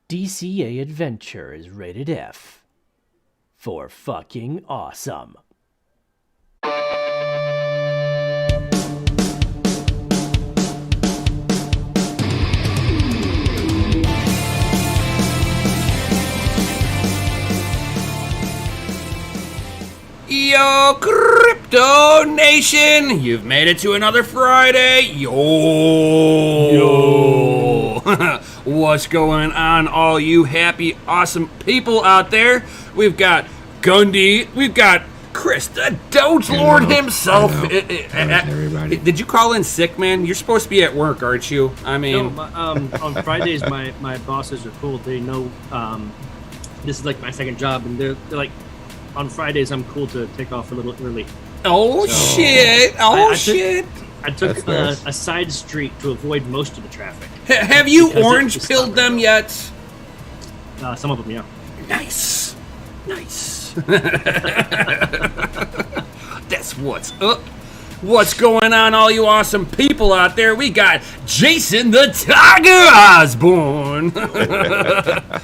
DCA Adventure is rated F for fucking awesome. Yo, Crypto Nation! You've made it to another Friday. Yo! What's going on, all you happy, awesome people out there? We've got Gundy. We've got Chris, the Doge Lord himself. Everybody. Did you call in sick, man? You're supposed to be at work, aren't you? I mean... No, on Fridays, my bosses are cool. They know this is like my second job, and they're like, on Fridays, I'm cool to take off a little early. Oh, So, shit! shit! I took nice. a side street to avoid most of the traffic. Have you Because orange it's pilled them yet? Some of them, yeah. Nice. That's what's up. What's going on, all you awesome people out there? We got Jason the Tiger Osborne.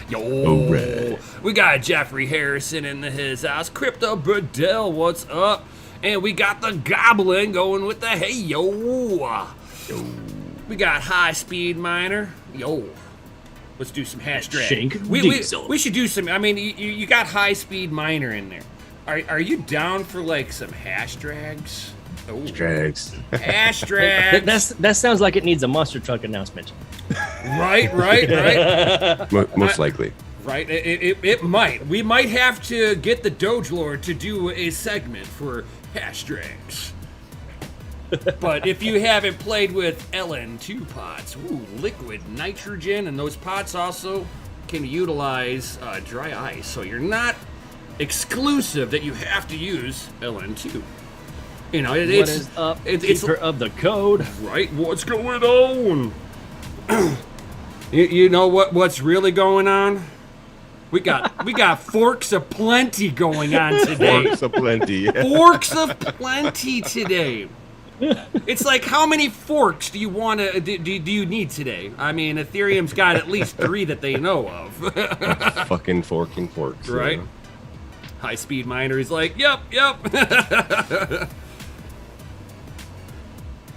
Yo. Alright. We got Jeffrey Harrison in his house. Crypto Burdell, what's up? And we got the Goblin going with the hey yo. We got High Speed Miner. Yo. Let's do some hash drag. Shank We Diesel. should do some. I mean, you got High Speed Miner in there. Are you down for like some hash drags? Oh, Drags. hash drags. That sounds like it needs a monster truck announcement. Right. Most likely. Right. It might. We might have to get the Doge Lord to do a segment for hash drags. But if you haven't played with LN2 pots, liquid nitrogen, and those pots also can utilize dry ice, so you're not exclusive that you have to use LN2. You know, What is up, keeper of the code? right. What's going on? you know what's really going on? We got forks of plenty going on today. Forks aplenty. Yeah. Forks of plenty today. It's like, how many forks do you want to do you need today? I mean, Ethereum's got at least 3 that they know of. Fucking forking forks. Right? You know? High Speed Miner is like, yep. yeah.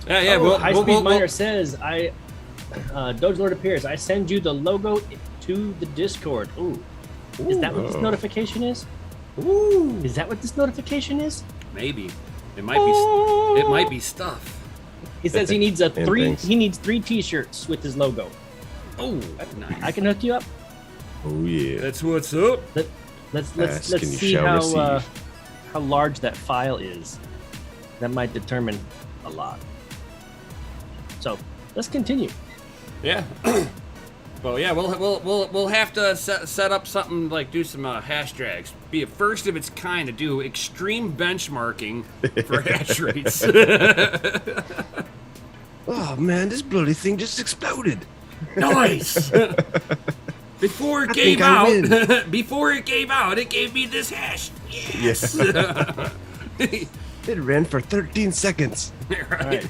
High Speed Miner says, Doge Lord appears. I send you the logo to the Discord. Ooh. Is that what this notification is? Ooh. Is that what this notification is? Maybe. It might be stuff. He says he needs things. He needs 3 T-shirts with his logo. Oh, nice. I can hook you up. Oh yeah. That's what's up. Let's Ask and you see shall how receive. large that file is. That might determine a lot. So let's continue. Yeah. Well, yeah, we'll have to set up something like do some hash drags. Be a first of its kind to do extreme benchmarking for hash rates. Oh man, this bloody thing just exploded. Nice. Before it gave out, it gave me this hash. Yes. It ran for 13 seconds. Right.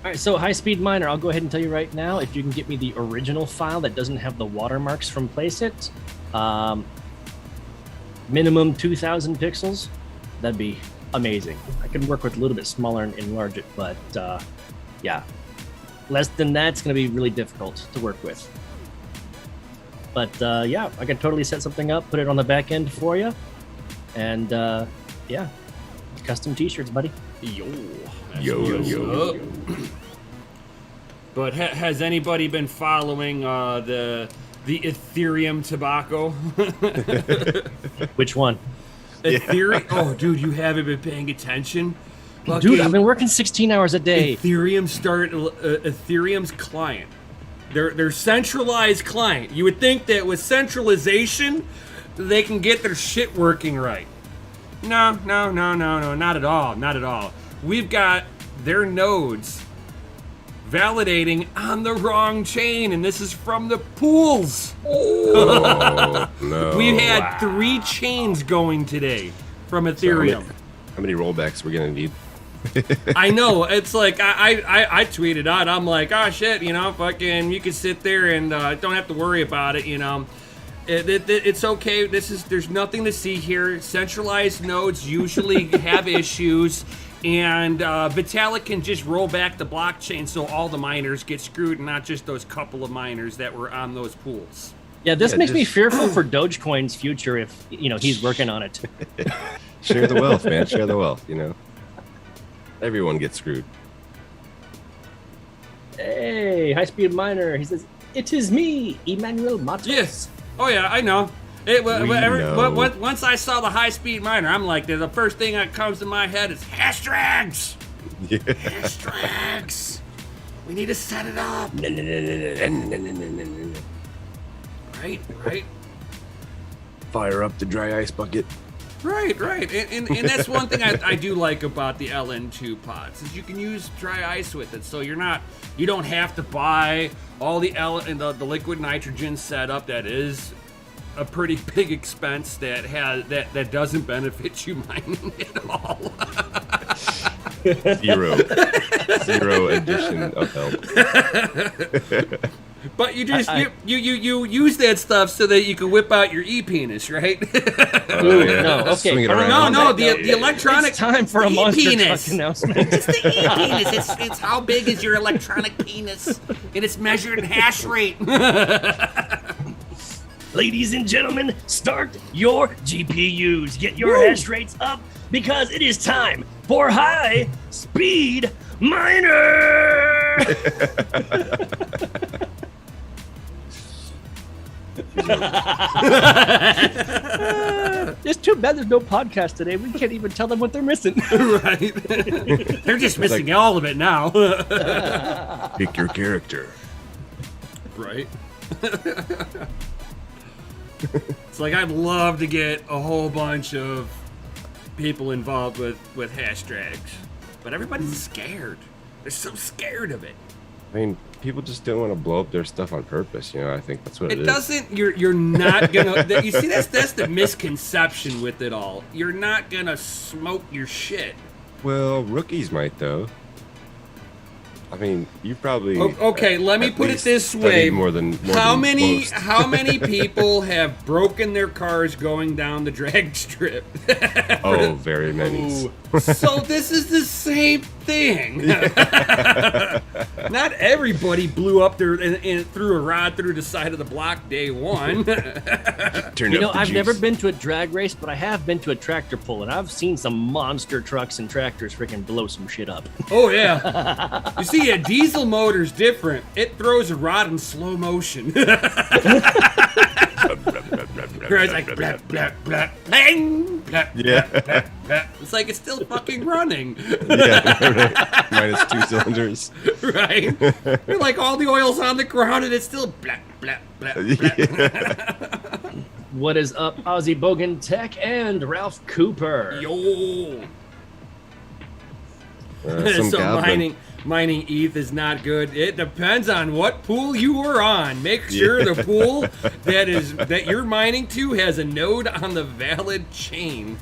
All right, so High Speed Miner, I'll go ahead and tell you right now, if you can get me the original file that doesn't have the watermarks from Placeit, minimum 2,000 pixels, that'd be amazing. I can work with a little bit smaller and enlarge it, but yeah, less than that's going to be really difficult to work with. But yeah, I can totally set something up, put it on the back end for you, and yeah, custom T-shirts, buddy. Yo. Yo. But has anybody been following the Ethereum tobacco? Which one? Ethereum. Oh, dude, you haven't been paying attention. Dude, I've been working 16 hours a day. Ethereum's client. Their centralized client. You would think that with centralization, they can get their shit working right. No, not at all. We've got their nodes validating on the wrong chain, and this is from the pools. Oh, no. We had 3 chains going today from Ethereum. How many rollbacks we're gonna need? I know. It's like I tweeted out. I'm like, oh shit, fucking, you can sit there and don't have to worry about it. It's okay. There's nothing to see here. Centralized nodes usually have issues, and Vitalik can just roll back the blockchain so all the miners get screwed, and not just those couple of miners that were on those pools. Yeah, this makes me fearful for Dogecoin's future if he's working on it. Share the wealth, man. Share the wealth. Everyone gets screwed. Hey, high-speed miner. He says, "It is me, Emmanuel Matos." Yes. Oh yeah, I know. Once I saw the high-speed miner, I'm like, the first thing that comes to my head is hashtags. Yeah. Hashtags. We need to set it up. Right. Fire up the dry ice bucket. Right. And that's one thing I do like about the LN2 pods is you can use dry ice with it, so you don't have to buy all the liquid nitrogen setup. That is a pretty big expense that doesn't benefit you mining at all. Zero addition of help. But you just you use that stuff so that you can whip out your e-penis, right? Oh, yeah. No, okay. Swing it around. No, the electronic. It's time for a monster e-penis. truck announcement. It's the e-penis. It's how big is your electronic penis, and it's measured in hash rate. Ladies and gentlemen, start your GPUs. Get your hash rates up because it is time for High Speed Miner. It's too bad there's no podcast today. We can't even tell them what they're missing. Right. They're just missing all of it now. Pick your character. Right. It's like I'd love to get a whole bunch of people involved with hashtags, but everybody's scared. They're so scared of it. I mean, people just don't want to blow up their stuff on purpose. I think that's what it is. It doesn't. You're not gonna. You see, that's the misconception with it all. You're not gonna smoke your shit. Well, rookies might though. I mean, you probably. Okay, let me put it this way: more than how than many most. how many people have broken their cars going down the drag strip? Oh, very many. Ooh. So this is the same thing. Not everybody blew up their and threw a rod through the side of the block day one. I've never been to a drag race, but I have been to a tractor pull, and I've seen some monster trucks and tractors freaking blow some shit up. Oh yeah. You see, a diesel motor's different. It throws a rod in slow motion. It's like blap blap blap bang blap Yeah. blap blap. It's like it's still fucking running. Yeah, right. Minus 2 cylinders. Right? You're like all the oil's on the ground and it's still blap blap blap blap. What is up, Ozzy Bogan Tech and Ralph Cooper? Yo. Some So goblin. mining ETH is not good. It depends on what pool you were on. Make sure the pool that you're mining to has a node on the valid chain.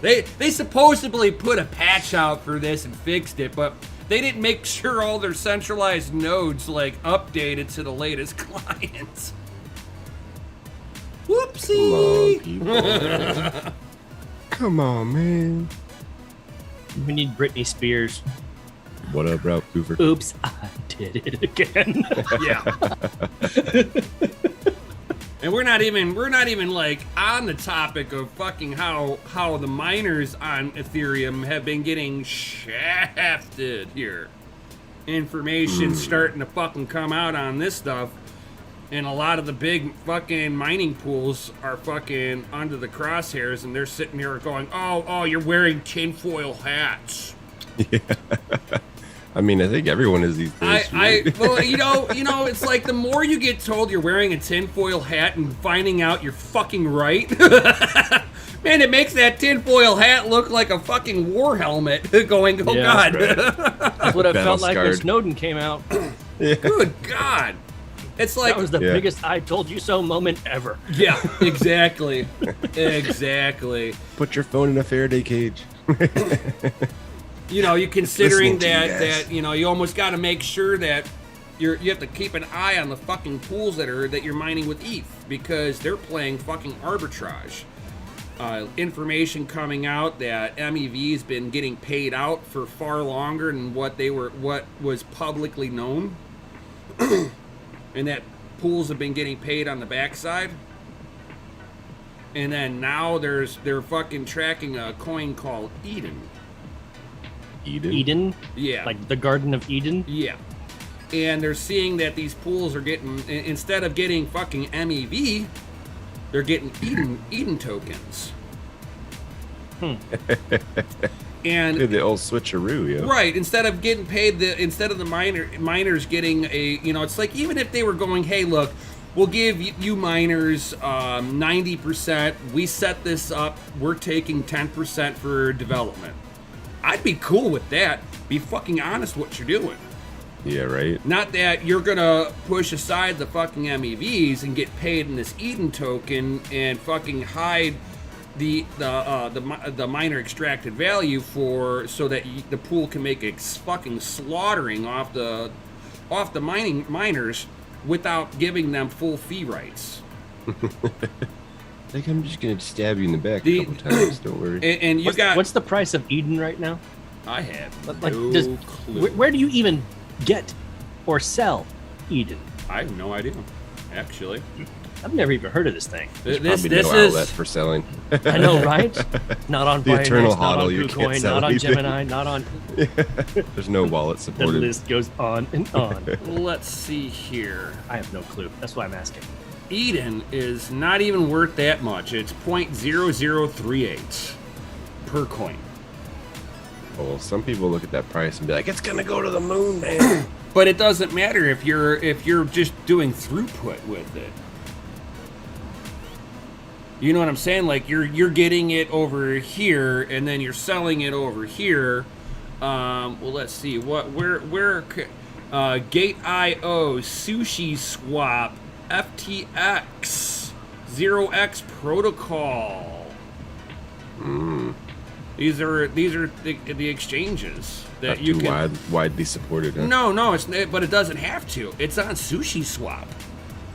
They supposedly put a patch out for this and fixed it, but they didn't make sure all their centralized nodes updated to the latest clients. Whoopsie! Come on, people. Come on, man. We need Britney Spears. What up, Ralph Cooper? Oops, I did it again. Yeah. And we're not even on the topic of fucking how the miners on Ethereum have been getting shafted here. Information starting to fucking come out on this stuff, and a lot of the big fucking mining pools are fucking under the crosshairs, and they're sitting here going, oh, you're wearing tinfoil hats. Yeah. I mean, I think everyone is these days. Well, it's like the more you get told you're wearing a tinfoil hat and finding out you're fucking right, man, it makes that tinfoil hat look like a fucking war helmet. Going, oh Yeah, god, That's what it felt like when Battle-scarred. Snowden came out. good god. It's like That was the biggest "I told you so" moment ever. yeah, exactly. Put your phone in a Faraday cage. you know, you considering Listening to you that guys. that you know, you almost got to make sure that you have to keep an eye on the fucking pools that you're mining with ETH, because they're playing fucking arbitrage. Information coming out that MEV's been getting paid out for far longer than what was publicly known, and that pools have been getting paid on the backside. And then now they're fucking tracking a coin called Eden. Eden? Yeah. Like the Garden of Eden? Yeah. And they're seeing that these pools are getting, instead of getting fucking MEV, they're getting Eden tokens. And The old switcheroo, yeah. right, instead of getting paid, instead of the miners getting a, you know, it's like, even if they were going, hey, look, we'll give you miners 90%. We set this up. We're taking 10% for development. I'd be cool with that. Be fucking honest what you're doing. Yeah, right. Not that you're gonna push aside the fucking MEVs and get paid in this Eden token and fucking hide the miner extracted value so that the pool can make a fucking slaughtering off the miners without giving them full fee rights. Like, I'm just gonna stab you in the back a couple times. Don't worry. And you got. What's the price of Eden right now? I have Like, no does, clue. where do you even get or sell Eden? I have no idea, actually. I've never even heard of this thing. This Probably no outlet for selling. I know, right? Not on The Binance, eternal not on hodl, you can't KuCoin, sell not on anything. Gemini, not on... There's no wallet The supported. list goes on and on. Let's see here. I have no clue. That's why I'm asking. Eden is not even worth that much. It's 0.0038 per coin. Well, some people look at that price and be like, "It's gonna go to the moon, man." But it doesn't matter if you're just doing throughput with it. You know what I'm saying? Like you're getting it over here and then you're selling it over here. Well, let's see where Gate.io, Sushi Swap, FTX, 0x Protocol. These are the exchanges that Not you too can. widely supported. Huh? No, but it doesn't have to. It's on Sushi Swap.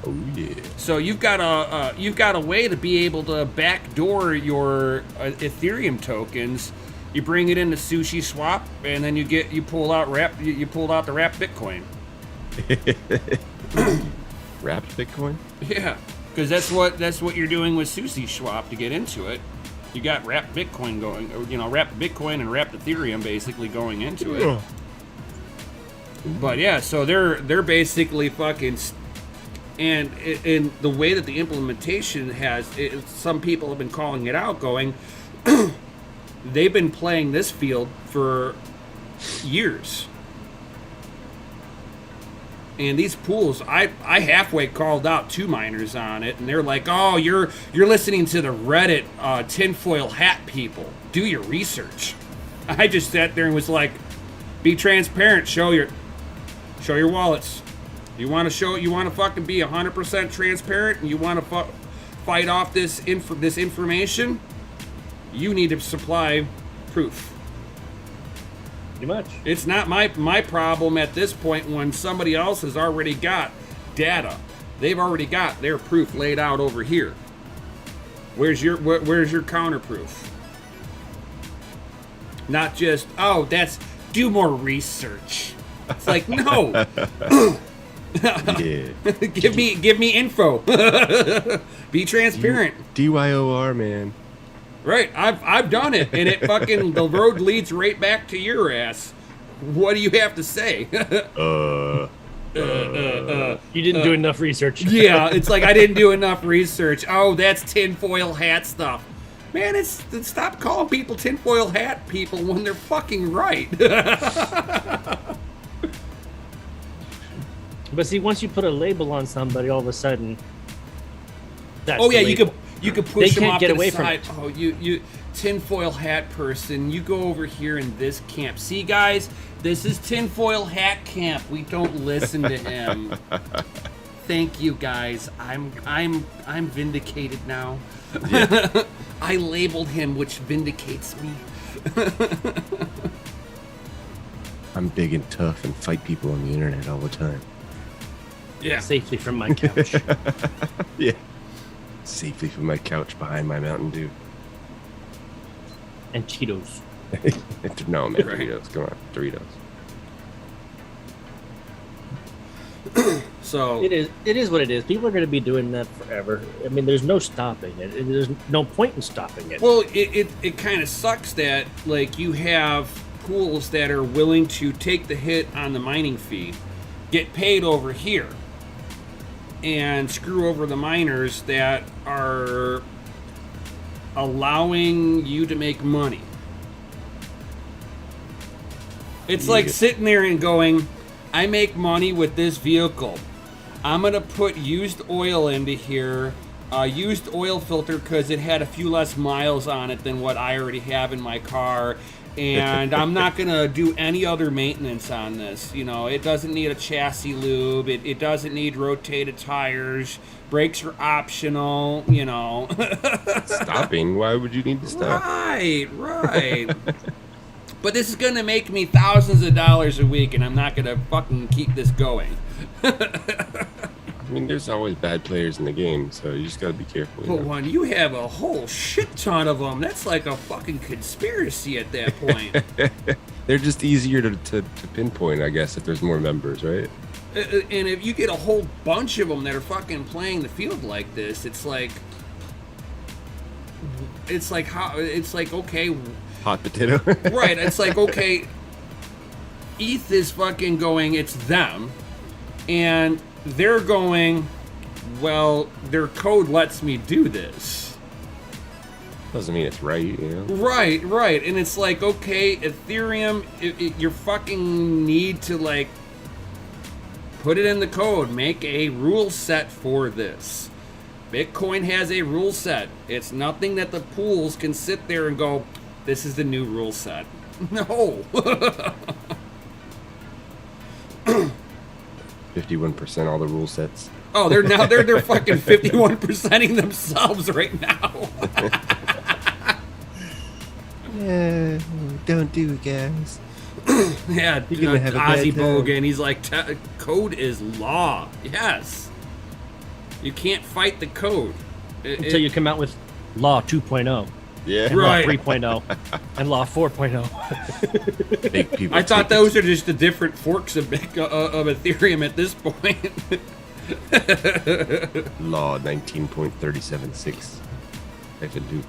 Oh yeah. So you've got a way to be able to backdoor your Ethereum tokens. You bring it into Sushi Swap, and then you pull out the wrapped Bitcoin. Wrapped Bitcoin. Yeah, because that's what you're doing with Sushi Swap to get into it. You got wrapped Bitcoin going, wrapped Bitcoin and wrapped Ethereum basically going into it. But yeah, so they're basically fucking. And in the way that the implementation some people have been calling it out, going, they've been playing this field for years. And these pools, I halfway called out 2 miners on it, and they're like, "Oh, you're listening to the Reddit tinfoil hat people. Do your research." I just sat there and was like, "Be transparent. Show your wallets. You want to fucking be 100% transparent, and you want to fight off this information. You need to supply proof." Pretty much. It's not my problem at this point when somebody else has already got data. They've already got their proof laid out over here. Where's your counter proof? Not just, "Oh, do more research." It's like, no. Yeah. give me info. Be transparent. DYOR, man. Right, I've done it, and it fucking the road leads right back to your ass. What do you have to say? You didn't do enough research. Yeah, it's like I didn't do enough research. Oh, that's tinfoil hat stuff. Man, stop calling people tinfoil hat people when they're fucking right. But see, once you put a label on somebody, all of a sudden, that's Oh the yeah, label. you could push They them can't off get to away the from side. it. Oh, you tinfoil hat person, you go over here in this camp. See, guys, this is tinfoil hat camp. We don't listen to him. Thank you, guys. I'm vindicated now. I labeled him, which vindicates me. I'm big and tough and fight people on the internet all the time. Yeah. Safely from my couch. Yeah. Safely from my couch behind my Mountain Dew. And Cheetos. No, man, Right. Doritos. Come on, Doritos. So It is what it is. People are going to be doing that forever. I mean, there's no stopping it. There's no point in stopping it. well, it kind of sucks that like you have pools that are willing to take the hit on the mining fee, get paid over here, and screw over the miners that are allowing you to make money. It's like sitting there and going, I make money with this vehicle. I'm going to put used oil into here, used oil filter because it had a few less miles on it than what I already have in my car. And I'm not going to do any other maintenance on this. You know, it doesn't need a chassis lube. It doesn't need rotated tires. Brakes are optional, you know. Stopping? Why would you need to stop? Right. But this is going to make me thousands of dollars a week, and I'm not going to fucking keep this going. I mean, there's always bad players in the game, so you just gotta be careful. But when you have a whole shit ton of them, that's like a fucking conspiracy at that point. They're just easier to pinpoint, I guess, if there's more members, right? And if you get a whole bunch of them that are fucking playing the field like this, it's like okay, Hot potato. right? It's like okay, ETH is fucking going, it's them, and they're going, well, their code lets me do this. Doesn't mean it's right, you know? Right. And it's like, okay, Ethereum, you fucking need to, like, put it in the code. Make a rule set for this. Bitcoin has a rule set. It's nothing that the pools can sit there and go, this is the new rule set. No. 51% all the rule sets. Oh, they're fucking 51%ing themselves right now. Yeah, don't do it, guys. Yeah, You're gonna have a bad Ozzy time. Bogan, he's like, code is law. Yes. You can't fight the code. Until you come out with Law 2.0, Yeah. and Right. Law 3.0, and Law 4.0. Make people I thought take those are just the different forks of Ethereum at this point. Law 19.376. I could do.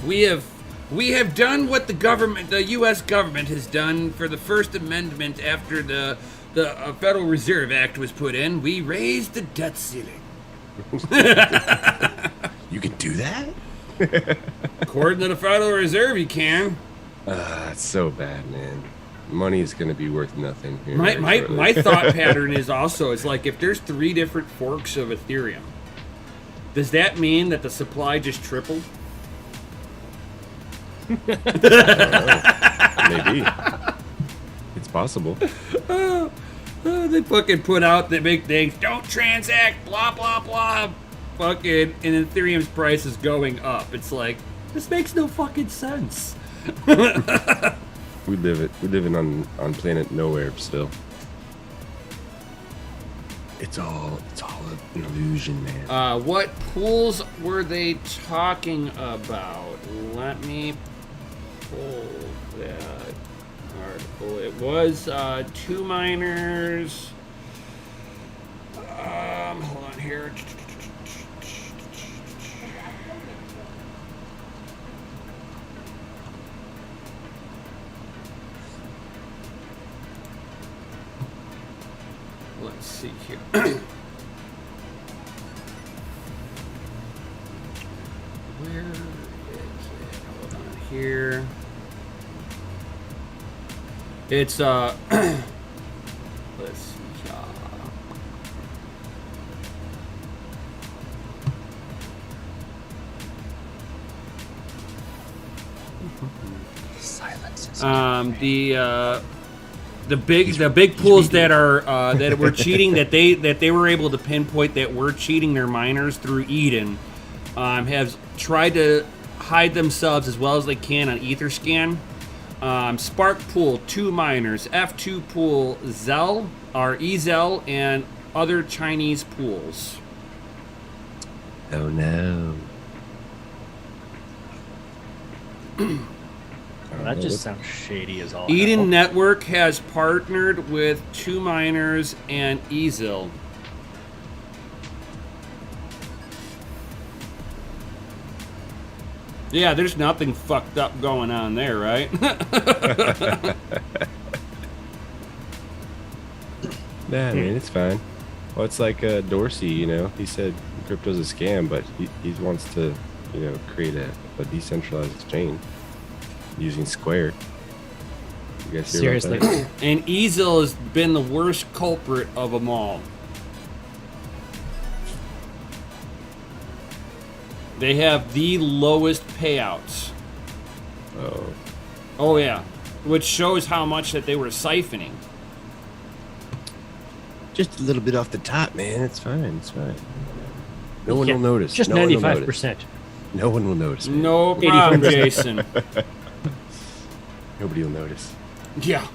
We have done what the U.S. government has done for the First Amendment after the Federal Reserve Act was put in. We raised the debt ceiling. You can do that? According to the Federal Reserve, you can. It's so bad, man. Money is going to be worth nothing here. My thought pattern is also, it's like if there's 3 different forks of Ethereum, does that mean that the supply just tripled? Maybe. It's possible. They fucking put out the big things, don't transact, blah, blah, blah. Fucking, and Ethereum's price is going up. It's like, this makes no fucking sense. We living on planet nowhere still. It's all an illusion, man. What pools were they talking about? Let me pull that article. It was 2 miners. Hold on here. Let's see here. Where is it? Hold on here. It's let's see. The big pools that are that were cheating, that they were able to pinpoint that were cheating their miners through Eden, have tried to hide themselves as well as they can on Etherscan. Spark Pool, 2 miners. F2 Pool, Zell, or Ezel, and other Chinese pools. Oh no. That just sounds shady as all Eden hell. Network has partnered with 2 miners and Ezel. Yeah, there's nothing fucked up going on there, right? Nah, man, it's fine. Well, it's like Dorsey, you know. He said crypto's a scam, but he wants to, you know, create a decentralized exchange using Square. You guys hear Seriously. about that? And Ezel has been the worst culprit of them all. They have the lowest payouts. Oh, Oh, yeah. Which shows how much that they were siphoning. just a little bit off the top, man. It's fine. It's fine. No one Yeah, will notice. Just No one will notice. 95%. No one will notice. Man. No problem, 84%. Jason. Nobody will notice. Yeah.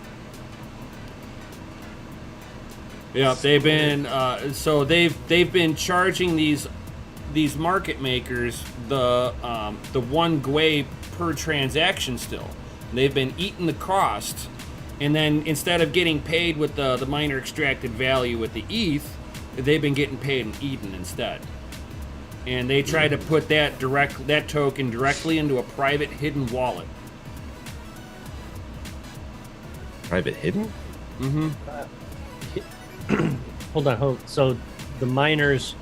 Yeah, they've been so they've been charging these market makers the 1 gwei per transaction still. They've been eating the cost, and then instead of getting paid with the miner extracted value with the ETH, they've been getting paid in Eden instead. And they try to put that token directly into a private hidden wallet. Private hidden? Hold on. So the miners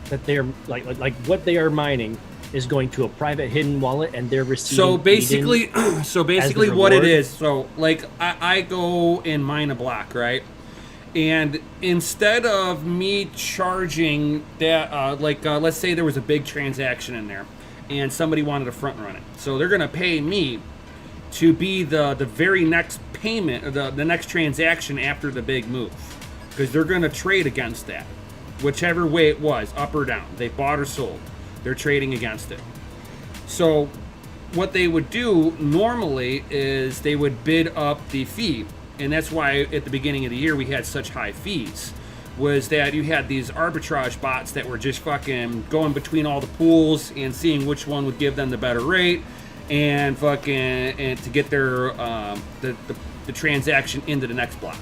that they're like what they are mining is going to a private hidden wallet, and they're receiving. So basically, Eden what it reward? is, so like I go and mine a block, right? And instead of me charging that, let's say there was a big transaction in there, and somebody wanted to front run it, so they're gonna pay me to be the very next payment, or the next transaction after the big move, because they're gonna trade against that, whichever way it was, up or down. They bought or sold. They're trading against it. So what they would do normally is they would bid up the fee. And that's why at the beginning of the year we had such high fees, was that you had these arbitrage bots that were just fucking going between all the pools and seeing which one would give them the better rate, and to get their the transaction into the next block.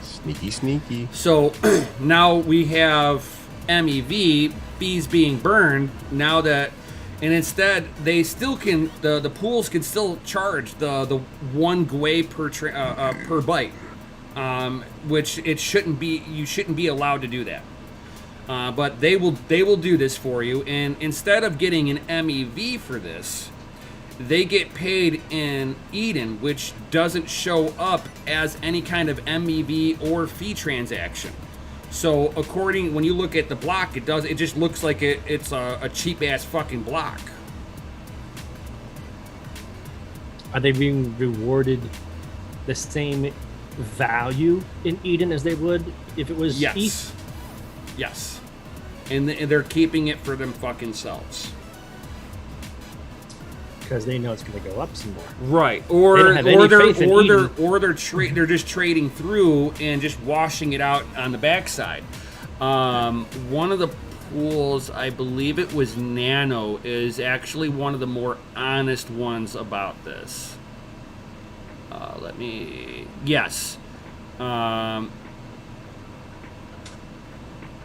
Sneaky, sneaky. So now we have MEV, bees being burned, now that, and instead they still can, the pools can still charge the 1 gwei per byte, which it shouldn't be. You shouldn't be allowed to do that. But they will do this for you, and instead of getting an MEV for this, they get paid in Eden, which doesn't show up as any kind of MEV or fee transaction. So when you look at the block, it just looks like it's a cheap ass fucking block. Are they being rewarded the same value in Eden as they would if it was Yes. ETH? Yes. And they're keeping it for them fucking selves. Because they know it's going to go up some more. Right. They don't have any faith in Eden. They're just trading through and just washing it out on the backside. One of the pools, I believe it was Nano, is actually one of the more honest ones about this. Yes.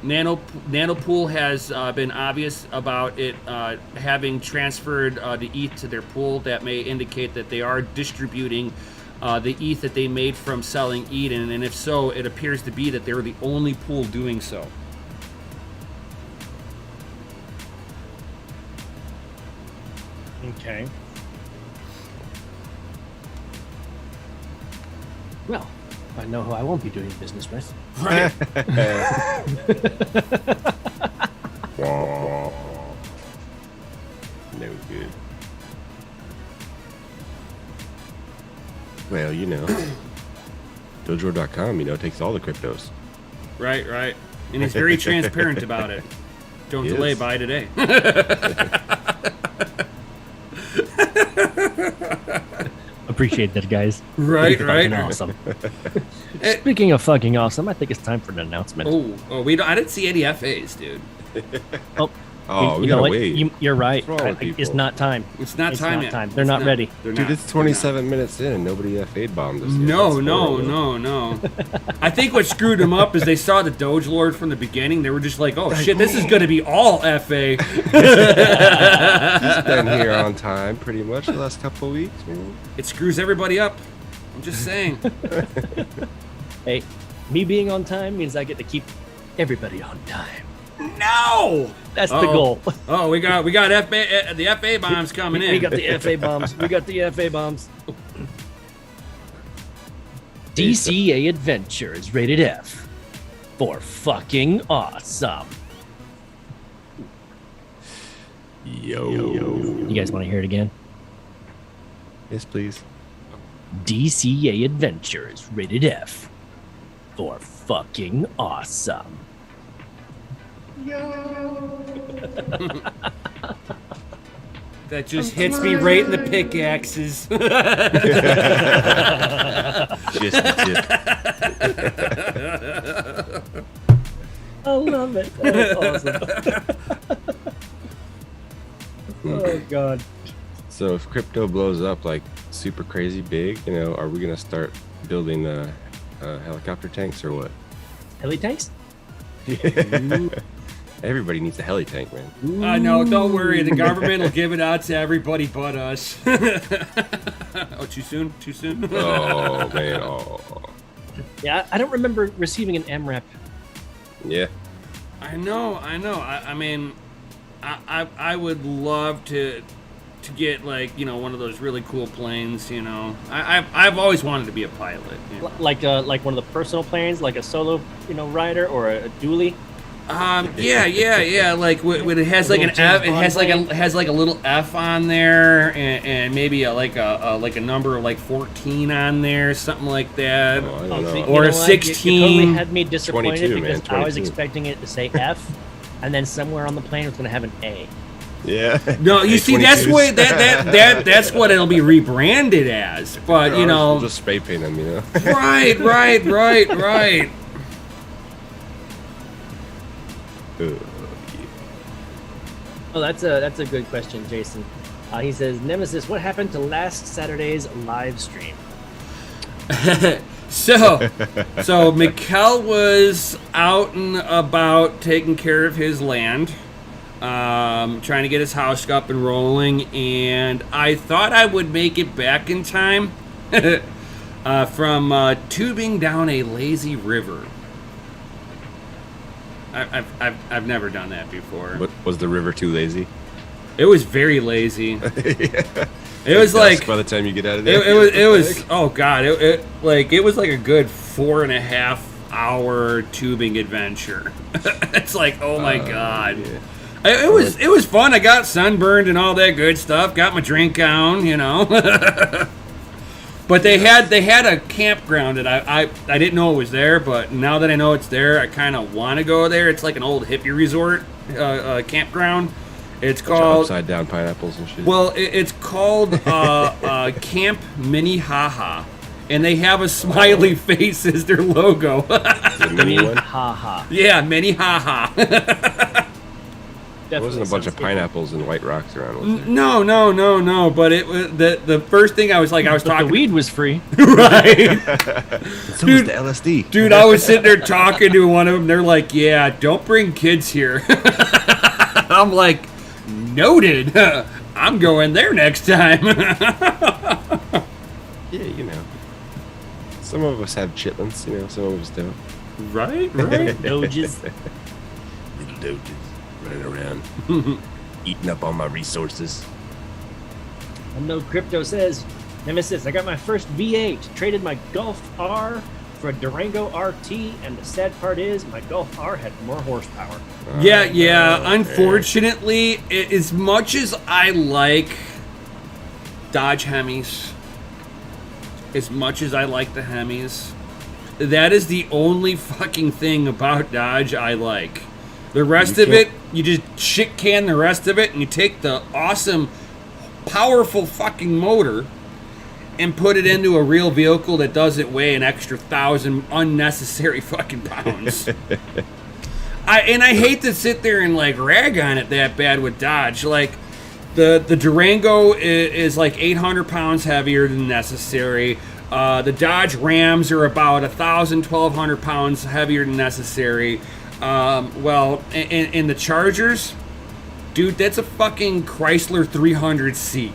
Nanopool has been obvious about it having transferred the ETH to their pool. That may indicate that they are distributing the ETH that they made from selling Eden, and if so, it appears to be that they're the only pool doing so. Okay. Well, I know who I won't be doing business with. Right. No good. Well, you know, Dojo.com, you know, takes all the cryptos. Right. And he's very transparent about it. Don't He delay, is. buy today. Appreciate that, guys. Right, Fucking right. awesome. Speaking of fucking awesome, I think it's time for an announcement. I didn't see any FAs, dude. Oh, we you know gotta what? wait. You're right. What's wrong with It's people? not time. It's not time yet. They're It's not ready. They're Dude, not. it's 27 minutes in and nobody FA'd bombed us yet. No, That's no, horrible. no. I think what screwed them up is they saw the Doge Lord from the beginning. They were just like, oh shit, this is going to be all FA. He's been here on time pretty much the last couple of weeks, man. It screws everybody up. I'm just saying. Hey, me being on time means I get to keep everybody on time. No! That's the goal. Oh, we got the FA bombs coming in. We got the FA bombs. We got the FA bombs. DCA Adventure is rated F for fucking awesome. Yo. You guys want to hear it again? Yes, please. DCA Adventure is rated F for fucking awesome. That just hits me right in the pickaxes. Just a tip. I love it. That's awesome. Oh, God. So if crypto blows up like super crazy big, you know, are we gonna start building helicopter tanks or what? Heli tanks? Everybody needs a heli tank, man. I know, don't worry. The government will give it out to everybody but us. Oh, too soon? Too soon? Oh man. Oh. Yeah, I don't remember receiving an MREP. Yeah. I know. I mean, I would love to get, like, you know, one of those really cool planes, you know. I've always wanted to be a pilot. You know? Like one of the personal planes, like a solo, rider or a dually. Yeah. Like when it has like an F, it has like a little F on there, and maybe like a number of like 14 on there, something like that. Oh, I don't know. See, Or you a know what? 16. You totally had me disappointed 22, because man, I was 22. expecting it to say F, and then somewhere on the plane it was going to have an A. Yeah. No, you see, that's 22s. what that's what it'll be rebranded as. But you We'll know, just spray paint them, you know. right. Oh, that's a good question, Jason. He says, Nemesis, what happened to last Saturday's live stream? So Mikkel was out and about taking care of his land, trying to get his house up and rolling, and I thought I would make it back in time from tubing down a lazy river. I've never done that before. What, was the river too lazy? It was very lazy. Yeah. It was like by the time you get out of there, it was oh god, it was like a good 4.5 hour tubing adventure. It's like, oh my god. Yeah. It was fun. I got sunburned and all that good stuff. Got my drink on, you know. But they had a campground that I didn't know it was there, but now that I know it's there, I kind of want to go there. It's like an old hippie resort campground. It's called upside down pineapples and shit. Well, it's called Camp Minnehaha, and they have a smiley face as their logo. The mini one. Ha. Yeah, Minnehaha. There wasn't a bunch of pineapples and white rocks around, was there? No. But it was the first thing I was But talking. the weed was free. Right. So was the LSD. Dude, I was sitting there talking to one of them. They're like, "Yeah, don't bring kids here." I'm like, "Noted. I'm going there next time." Yeah, you know. Some of us have chitlins, you know, some of us don't. Right. Doges. Little doges running around, eating up all my resources. I know Crypto says, Nemesis, I got my first V8, traded my Golf R for a Durango RT, and the sad part is my Golf R had more horsepower. Yeah. Unfortunately, as much as I like Dodge Hemis, as much as I like the Hemis, that is the only fucking thing about Dodge I like. The rest of it, you just shit can the rest of it, and you take the awesome powerful fucking motor and put it into a real vehicle that doesn't weigh an extra 1,000 unnecessary fucking pounds. I hate to sit there and like rag on it that bad with Dodge. Like the Durango is like 800 pounds heavier than necessary. The Dodge Rams are about 1,000, 1,200 pounds heavier than necessary. And the Chargers, dude, that's a fucking Chrysler 300C.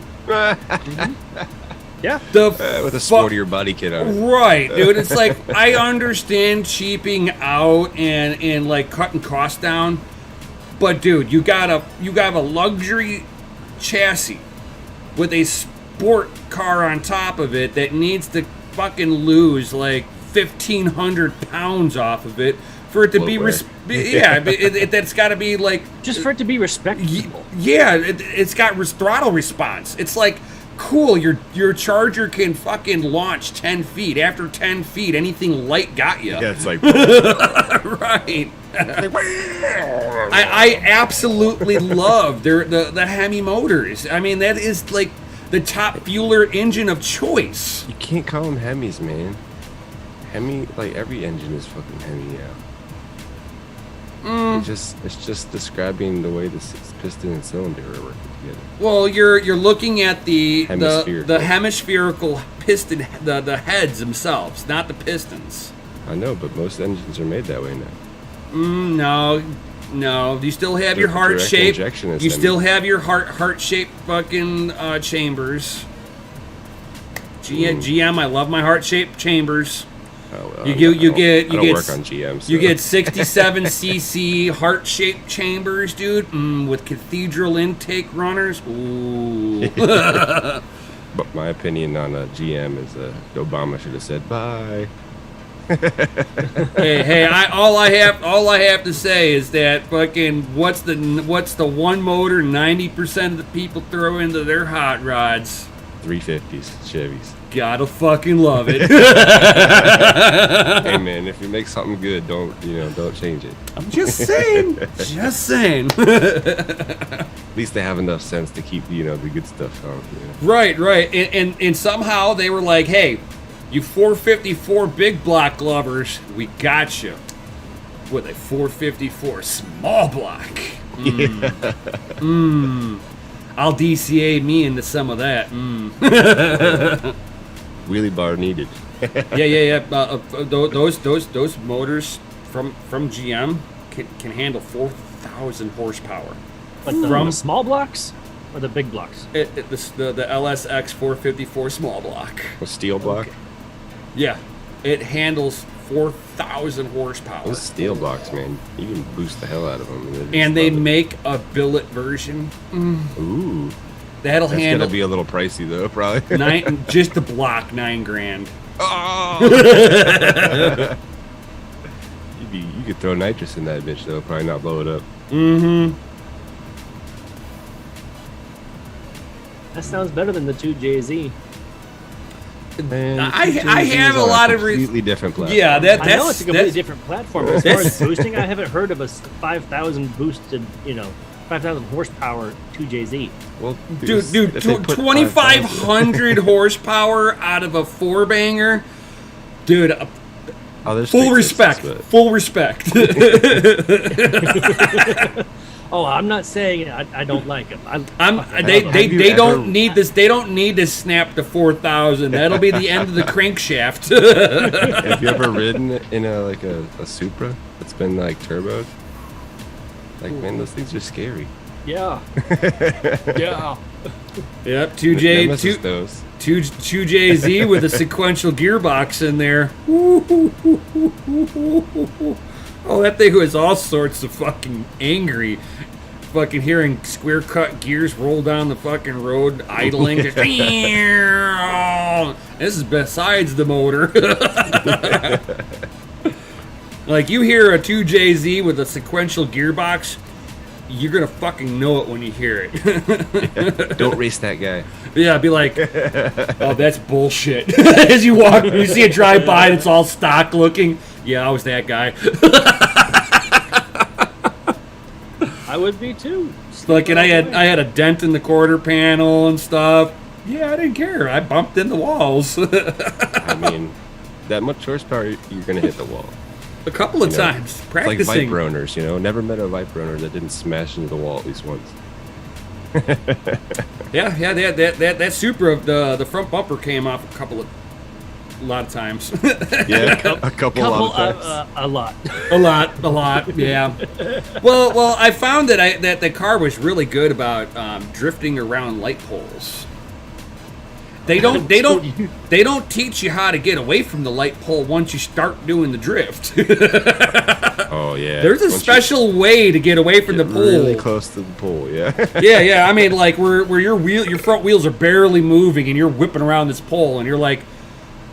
Yeah. With a sportier body kit on it. Right, dude. It's like, I understand cheaping out and like cutting costs down, but dude, you got a luxury chassis with a sport car on top of it that needs to fucking lose like 1,500 pounds off of it for it to be that's got to be like Just for it to be respectable. yeah, it's got throttle response. It's like, cool, your Charger can fucking launch 10 feet. After 10 feet, anything light got you. Yeah, it's like Right. I absolutely love the Hemi motors. I mean, that is like the top fueler engine of choice. you can't call them Hemis, man. Hemi, like every engine is fucking Hemi now. It's just describing the way the piston and cylinder are working together. Well, you're looking at the Hemispherical. hemispherical piston, the heads themselves, not the pistons. I know, but most engines are made that way now. No. You still have your Direct heart shape. injection is You Hemi. still have your heart shaped fucking chambers. GM, I love my heart shaped chambers. Oh, well, You I get don't work on GM. So. You get 67 cc heart shaped chambers, dude, with cathedral intake runners. Ooh. But my opinion on a GM is Obama should have said bye. hey, all I have to say is that fucking what's the one motor 90% of the people throw into their hot rods? 350s, Chevys. Gotta fucking love it. Hey man, if you make something good, don't change it. I'm just saying. At least they have enough sense to keep the good stuff on. Right. And somehow they were like, hey, you 454 big block lovers, we got you with a 454 small block. I'll DCA me into some of that. Wheelie bar needed. Yeah. Those motors from GM can handle 4,000 horsepower. Like the small blocks or the big blocks? The LSX 454 small block. A steel block. Okay. Yeah, it handles 4,000 horsepower. Those steel blocks, man, you can boost the hell out of them. And they make a billet version. Ooh, That'll that's handle gonna be a little pricey though, probably. just the block, $9,000. Oh! You could throw nitrous in that bitch though, probably not blow it up. That sounds better than the 2JZ. Man, I TJs have a on lot of completely different platform. Yeah, that's I know it's a completely different platform, but as far as that's- boosting, I haven't heard of a 5,000 boosted, 5,000 horsepower 2JZ. Well, dude, if they put 2,500 horsepower out of a four banger, dude. Oh, there's Full straight respect. sixes, but- Full respect. Oh, I'm not saying I don't like them. They Have you don't ever- need this. They don't need to snap to 4,000. That'll be the end of the crankshaft. Have you ever ridden in a Supra that's been like turboed? Like, man, those things are scary. Yeah. Yeah. Yep, Nemesis those. 2JZ with a sequential gearbox in there. Oh, that thing was all sorts of fucking angry. Fucking hearing square cut gears roll down the fucking road, idling. Just, this is besides the motor. Like, you hear a 2JZ with a sequential gearbox, you're gonna fucking know it when you hear it. Don't race that guy. Yeah, be like, oh, that's bullshit. As you walk, you see it drive by and it's all stock looking. Yeah, I was that guy. I would be too. Like, and I had a dent in the quarter panel and stuff. Yeah, I didn't care. I bumped in the walls. I mean, that much horsepower, you're gonna hit the wall. A couple of You know, times It's practicing. like Viper owners, you know. Never met a Viper owner that didn't smash into the wall at least once. Yeah, that Supra of the front bumper came off a lot of times. Yeah, a couple lot of times. A lot. a lot. Yeah. Well, I found that the car was really good about drifting around light poles. They don't teach you how to get away from the light pole once you start doing the drift. Oh yeah. There's a Once you special way to get away from the get pole. really close to the pole, yeah. Yeah. I mean, like where your front wheels are barely moving and you're whipping around this pole, and you're like,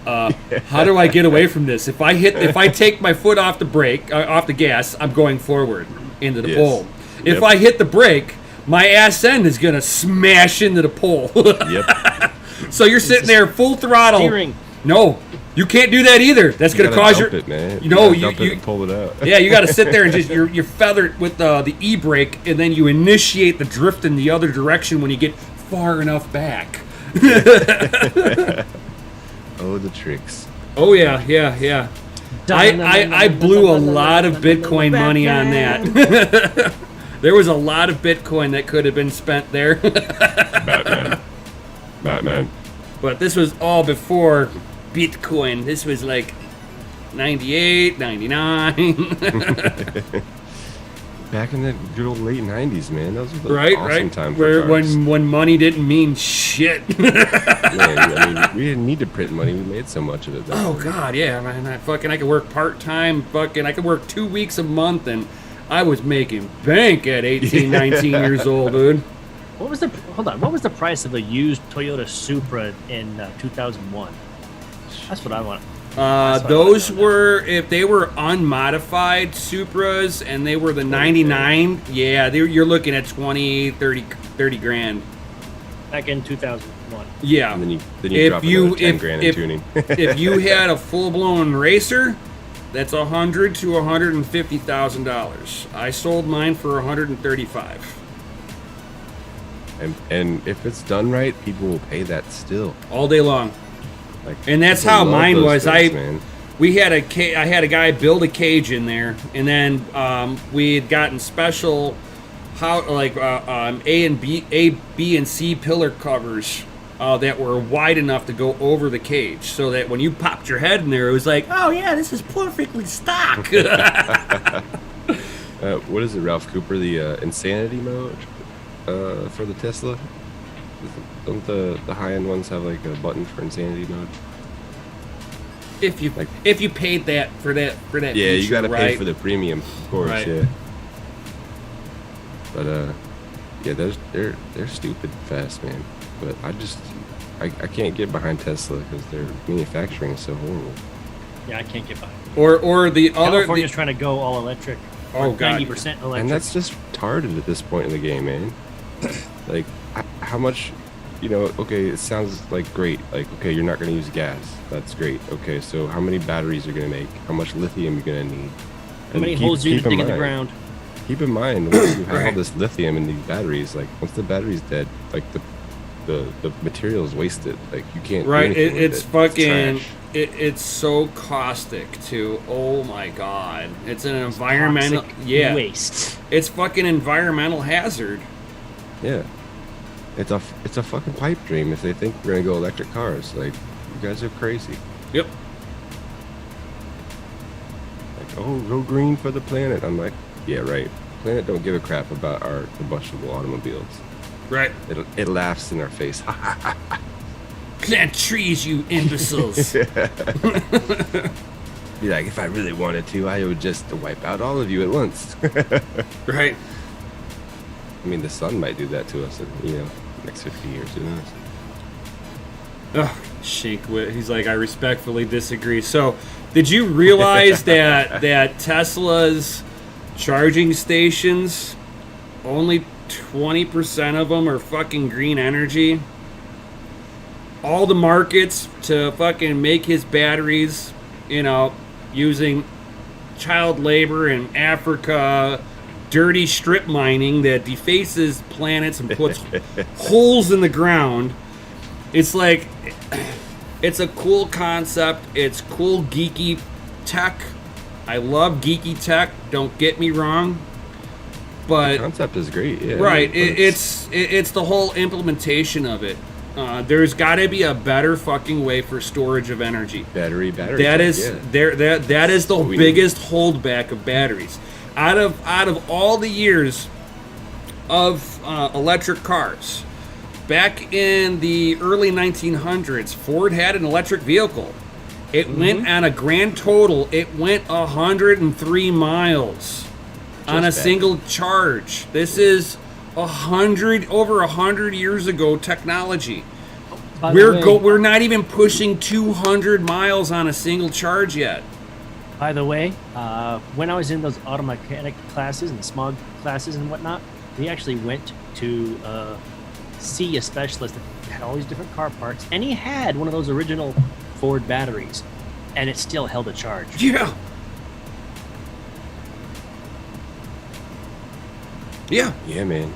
how do I get away from this? If I take my foot off the brake, off the gas, I'm going forward into the Yes. pole. If Yep. I hit the brake, my ass end is gonna smash into the pole. Yep. So you're sitting there full throttle. Steering. No, you can't do that either. That's You gonna gotta cause dump your. it, man. You know, gotta dump it and pull it out. Yeah, you got to sit there and just you're feathered with the e-brake, and then you initiate the drift in the other direction when you get far enough back. Oh, the tricks. Oh yeah. I blew a lot of Bitcoin money on that. There was a lot of Bitcoin that could have been spent there. Batman. But this was all before Bitcoin. This was like 98, 99. Back in the good old late 90s, man. Those were the right. awesome times. Where for cars. when money didn't mean shit. Yeah, I mean, we didn't need to print money. We made so much of it. Oh god, yeah, man. I could work part-time, I could work 2 weeks a month, and I was making bank at 18, 19 years old, dude. What was the price of a used Toyota Supra in 2001? That's what I want. Those were, if they were unmodified Supras and they were the 99, yeah, you're looking at 20, 30 grand. Back in 2001. Yeah. And then you If drop you- another 10 if- grand if- in tuning. If you had a full-blown racer, that's $100,000 to $150,000. I sold mine for $135,000. and if it's done right, people will pay that still. All day long. Like, And that's people how love mine those was. things, man. I had a guy build a cage in there, and then we had gotten special A, B, and C pillar covers that were wide enough to go over the cage, so that when you popped your head in there, it was like, oh yeah, this is perfectly stock. What is it, Ralph Cooper? The insanity mode for the Tesla? Don't the high-end ones have like a button for insanity mode? if you paid that for that Yeah, feature, you gotta right? pay for the premium, of course. Right. Yeah. But yeah, they're stupid fast, man. But I can't get behind Tesla because their manufacturing is so horrible. Yeah, I can't get by. Or the other. California's trying to go all electric. Oh, God. 90% electric. And that's just retarded at this point in the game, man. Like, how much, okay, it sounds like great. Like, okay, you're not going to use gas. That's great. Okay, so how many batteries you're going to make? How much lithium you're going to need? How many holes you need to dig in the ground? Keep in mind, once you have all this lithium in these batteries, like, once the battery's dead, like, the material is wasted. Like, you can't do Right, anything with it's it. fucking. trash. It's so caustic too. Oh my god, it's an environmental. Toxic Waste. It's fucking environmental hazard. Yeah. It's a fucking pipe dream if they think we're gonna go electric cars. Like, you guys are crazy. Yep. Like, oh, go green for the planet. I'm like, yeah, right. Planet don't give a crap about our combustible automobiles. Right. It laughs in our face. Plant trees, you imbeciles. Be like, if I really wanted to, I would just wipe out all of you at once. Right. I mean, the sun might do that to us in, next 50 years. Who knows? Oh, Shinkwit. He's like, I respectfully disagree. So, did you realize that Tesla's charging stations, only 20% of them are fucking green energy? All the markets to fucking make his batteries, using child labor in Africa, dirty strip mining that defaces planets and puts holes in the ground. It's like, it's a cool concept. It's cool, geeky tech. I love geeky tech. Don't get me wrong. But the concept is great. Yeah, right. It's the whole implementation of it. There's got to be a better fucking way for storage of energy. Battery. That is that is the biggest holdback of batteries. Out of all the years of electric cars, back in the early 1900s, Ford had an electric vehicle. It went on a grand total. It went 103 miles on a single charge. This is over 100 years ago technology. We're not even pushing 200 miles on a single charge yet. By the way, when I was in those auto mechanic classes and smog classes and whatnot, we actually went to see a specialist that had all these different car parts, and he had one of those original Ford batteries, and it still held a charge. Yeah. Yeah, man.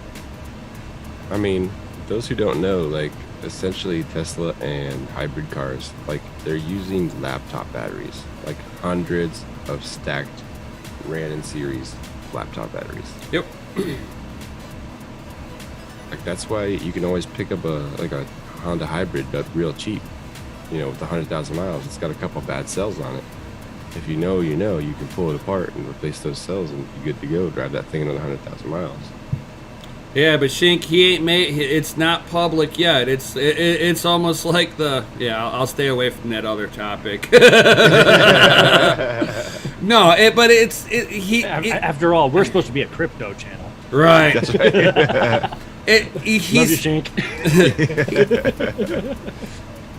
I mean, those who don't know, like, essentially Tesla and hybrid cars, like, they're using laptop batteries, like hundreds of stacked ran in series laptop batteries. Yep. Like, that's why you can always pick up a Honda hybrid, but real cheap, with 100,000 miles. It's got a couple bad cells on it. If you know, you can pull it apart and replace those cells and you're good to go. Drive that thing another 100,000 miles. Yeah, but Shink, he ain't made. It's not public yet. It's almost like the. Yeah, I'll stay away from that other topic. No, After all, we're supposed to be a crypto channel. Right. That's right. Love you, Shank.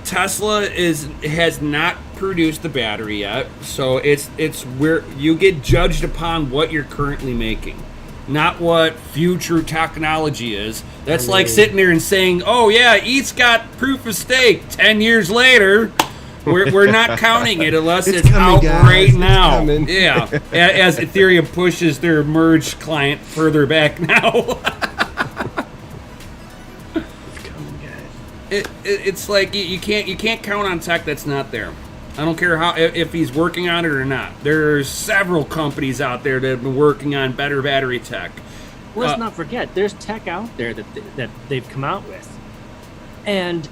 Tesla has not produced the battery yet, so it's where you get judged upon what you're currently making, not what future technology is. That's like sitting there and saying, "Oh yeah, ETH's got proof of stake." 10 years later, we're not counting it unless it's out right now. Yeah, as Ethereum pushes their merge client further back now. It's like you can't count on tech that's not there. I don't care if he's working on it or not. There's several companies out there that have been working on better battery tech. Let's not forget, there's tech out there that they've come out with, and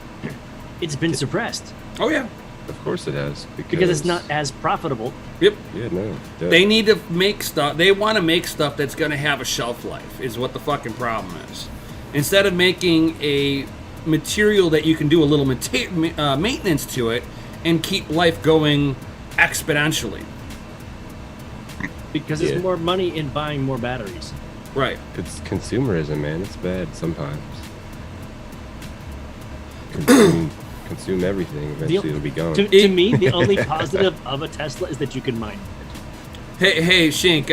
it's been suppressed. Oh yeah, of course it has, because it's not as profitable. Yep. Yeah, no. They need to make stuff. They want to make stuff that's going to have a shelf life. Is what the fucking problem is. Instead of making a material that you can do a little maintenance to it and keep life going exponentially, because there's more money in buying more batteries. Right. It's consumerism, man. It's bad sometimes. Consume everything. Eventually it'll be gone. To me, the only positive of a Tesla is that you can mine it. Hey, Shink,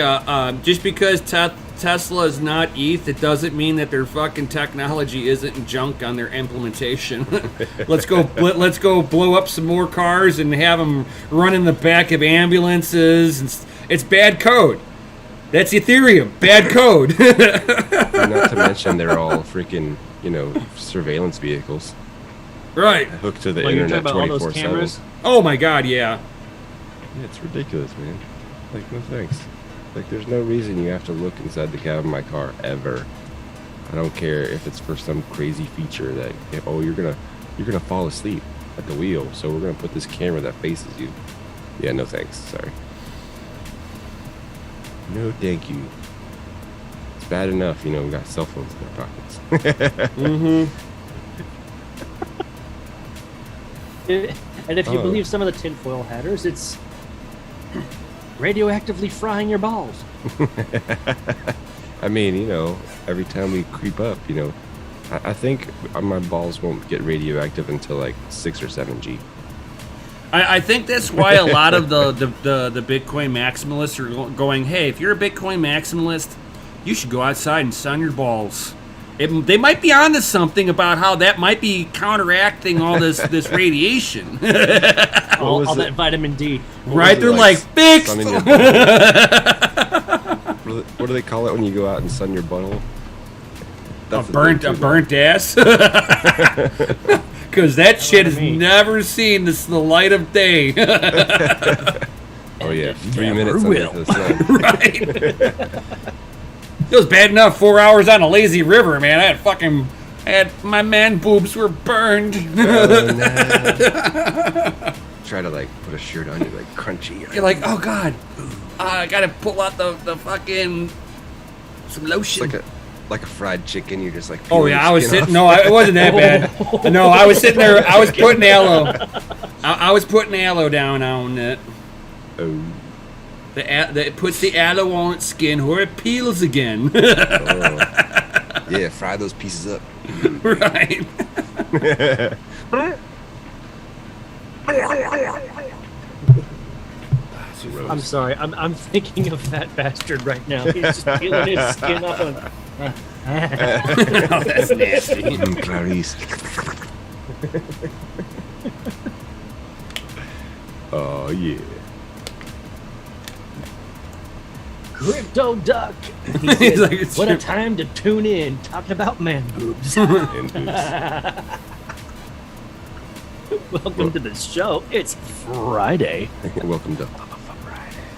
just because Tesla is not ETH, it doesn't mean that their fucking technology isn't junk on their implementation. Let's go blow up some more cars and have them run in the back of ambulances. It's bad code. That's Ethereum. Bad code. Not to mention they're all freaking, surveillance vehicles. Right. Hooked to the internet 24/7. Oh my God, yeah. Yeah, it's ridiculous, man. Like, no thanks. Like, there's no reason you have to look inside the cab of my car ever. I don't care if it's for some crazy feature that, you're gonna fall asleep at the wheel, so we're gonna put this camera that faces you. Yeah, no thanks. Sorry. No, thank you. It's bad enough, we got cell phones in our pockets. And if you believe some of the tinfoil hatters, it's radioactively frying your balls. I mean, every time we creep up, I think my balls won't get radioactive until like 6 or 7G. I think that's why a lot of the Bitcoin maximalists are going, hey, if you're a Bitcoin maximalist, you should go outside and sun your balls. They might be onto something about how that might be counteracting all this radiation. all that vitamin D. Right? They're like, fixed! What do they call it when you go out and sun your butthole? A the burnt ass. Because that shit has never seen the light of day. Oh yeah, 3 minutes will. under the sun. Right. It was bad enough 4 hours on a lazy river, man. I had my man boobs were burned. Oh, no. Try to like put a shirt on you, like crunchy. You're like, oh god, I gotta pull out the fucking some lotion. It's like a fried chicken. You're just like. Oh peeling yeah, your I was skin sitting. off. No, it wasn't that bad. No, I was sitting there. I was putting aloe. I was putting aloe down on it. Oh. It puts the aloe on its skin, or it peels again. Oh. Yeah, fry those pieces up. Right. I'm sorry. I'm thinking of that bastard right now. He's just peeling his skin off. Oh, that's nasty. Clarice. Oh yeah. Crypto Duck. He's like, it's What a true. time to tune in, talking about man boobs. And boobs. Welcome to the show. It's Friday. Welcome to.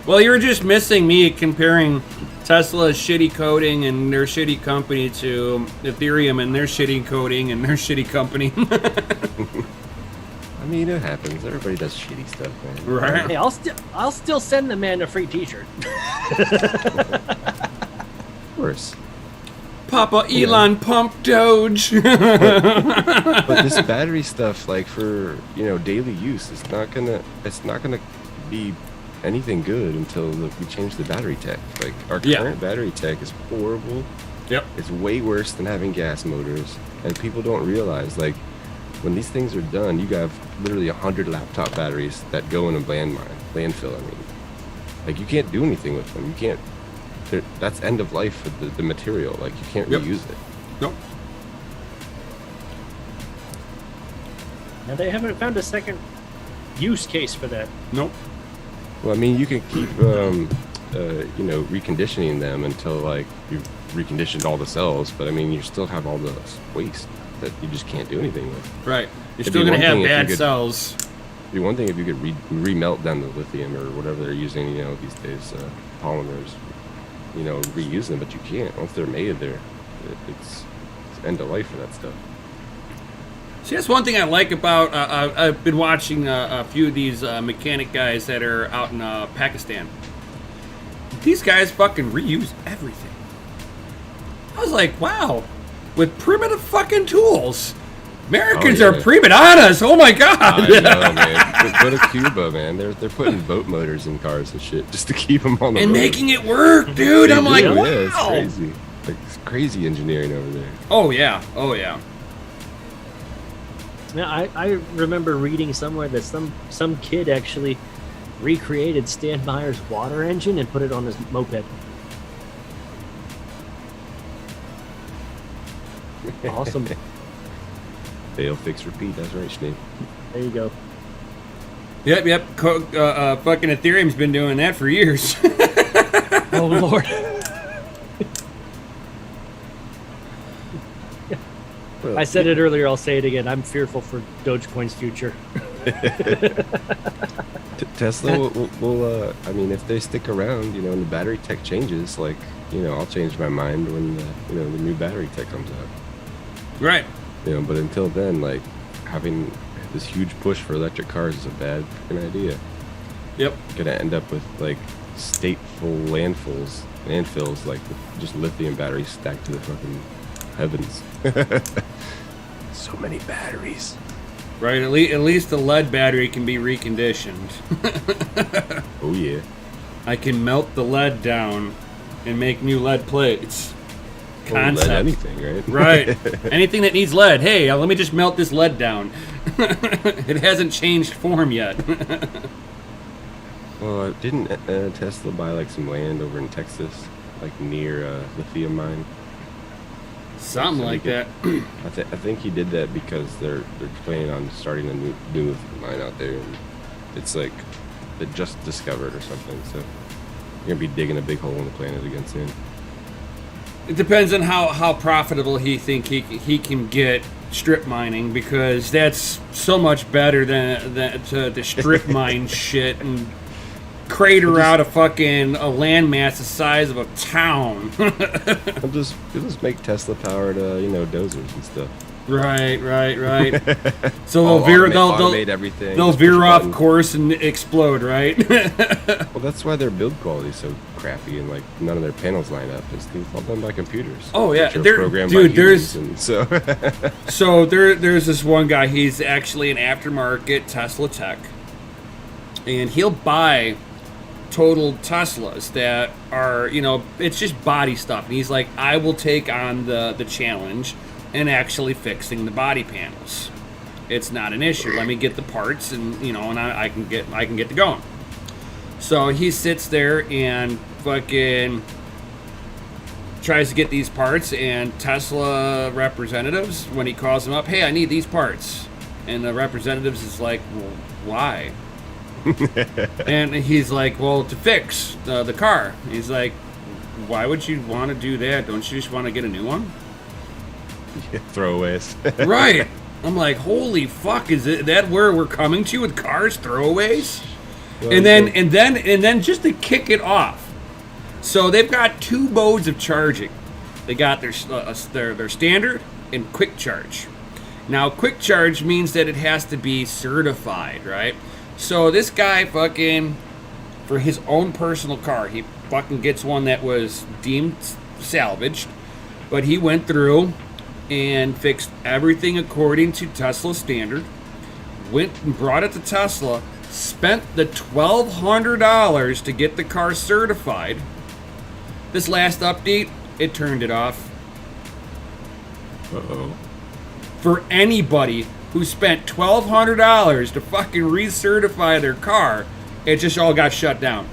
Well, you were just missing me comparing Tesla's shitty coding and their shitty company to Ethereum and their shitty coding and their shitty company. I mean, it happens. Everybody does shitty stuff, man. Right. Hey, I'll still send the man a free T-shirt. Of course. Papa Elon pump Doge. But this battery stuff, like for daily use, it's not gonna be anything good until we change the battery tech. Like our current battery tech is horrible. Yep. It's way worse than having gas motors, and people don't realize like when these things are done, you have literally 100 laptop batteries that go in a landfill. I mean, like you can't do anything with them. You can't. That's end of life for the material. Like you can't reuse it. Nope. Now they haven't found a second use case for that. Nope. Well, I mean, you can keep, reconditioning them until like you've reconditioned all the cells, but I mean, you still have all the waste that you just can't do anything with. Right. You're It'd still be going to one have thing if you bad could- cells. It'd be one thing if you could remelt down the lithium or whatever they're using, these days, polymers, reuse them, but you can't. Once they're made, it's end of life for that stuff. See, that's one thing I like about. I've been watching a few of these mechanic guys that are out in Pakistan. These guys fucking reuse everything. I was like, wow, with primitive fucking tools. Americans are prima donnas. Oh my god! I know, man. Go to Cuba, man. They're putting boat motors in cars and shit just to keep them on the And road. making it work, dude. They I'm do, like, yeah, wow. it's crazy. Like it's crazy engineering over there. Oh yeah. Oh yeah. Now I remember reading somewhere that some kid actually recreated Stan Meyer's water engine and put it on his moped. Awesome. Fail, fix, repeat. That's right, Schneid. There you go. Yep. Fucking Ethereum's been doing that for years. Oh Lord. I said it earlier, I'll say it again. I'm fearful for Dogecoin's future. Tesla will I mean, if they stick around, and the battery tech changes, like, I'll change my mind when, the new battery tech comes out. Right. But until then, like, having this huge push for electric cars is a bad fucking idea. Yep. Gonna end up with, like, stateful landfills, like, with just lithium batteries stacked to the fucking heavens. So many batteries. Right. At least the lead battery can be reconditioned. Oh, yeah. I can melt the lead down and make new lead plates. Or lead Concept. anything, right? Right. Anything that needs lead. Hey, let me just melt this lead down. It hasn't changed form yet. Well, didn't Tesla buy, like, some land over in Texas, like, near a lithium mine? Something like that. I think he did that because they're planning on starting a new lithium mine out there, and it's like they just discovered or something. So You're gonna be digging a big hole in the planet again soon. It depends on how profitable he think he can get strip mining, because that's so much better than the strip mine shit and crater out a landmass the size of a town. You'll just make Tesla powered, dozers and stuff. Right. So automate everything. They'll veer off course and explode, right? Well, that's why their build quality is so crappy, and like none of their panels line up. It's all done by computers. Oh yeah, which are programmed by there's humans, and so so there's this one guy. He's actually an aftermarket Tesla tech, and he'll buy total Teslas that are, it's just body stuff, and he's like, I will take on the challenge and actually fixing the body panels. It's not an issue. Let me get the parts, and I can get to going. So he sits there and fucking tries to get these parts, and Tesla representatives, when he calls them up, hey, I need these parts, and the representatives is like, well, why? And he's like, well, to fix the car. He's like, why would you want to do that? Don't you just want to get a new one? Yeah, throwaways. Right. I'm like, holy fuck, is that where we're coming to with cars, throwaways? Well, and then just to kick it off, so they've got two modes of charging. They got their standard and quick charge. Now, quick charge means that it has to be certified, right? So this guy fucking, for his own personal car, he fucking gets one that was deemed salvaged, but he went through and fixed everything according to Tesla standard, went and brought it to Tesla, spent the $1,200 to get the car certified. This last update, it turned it off. Uh-oh. For anybody who spent $1,200 to fucking recertify their car, it just all got shut down.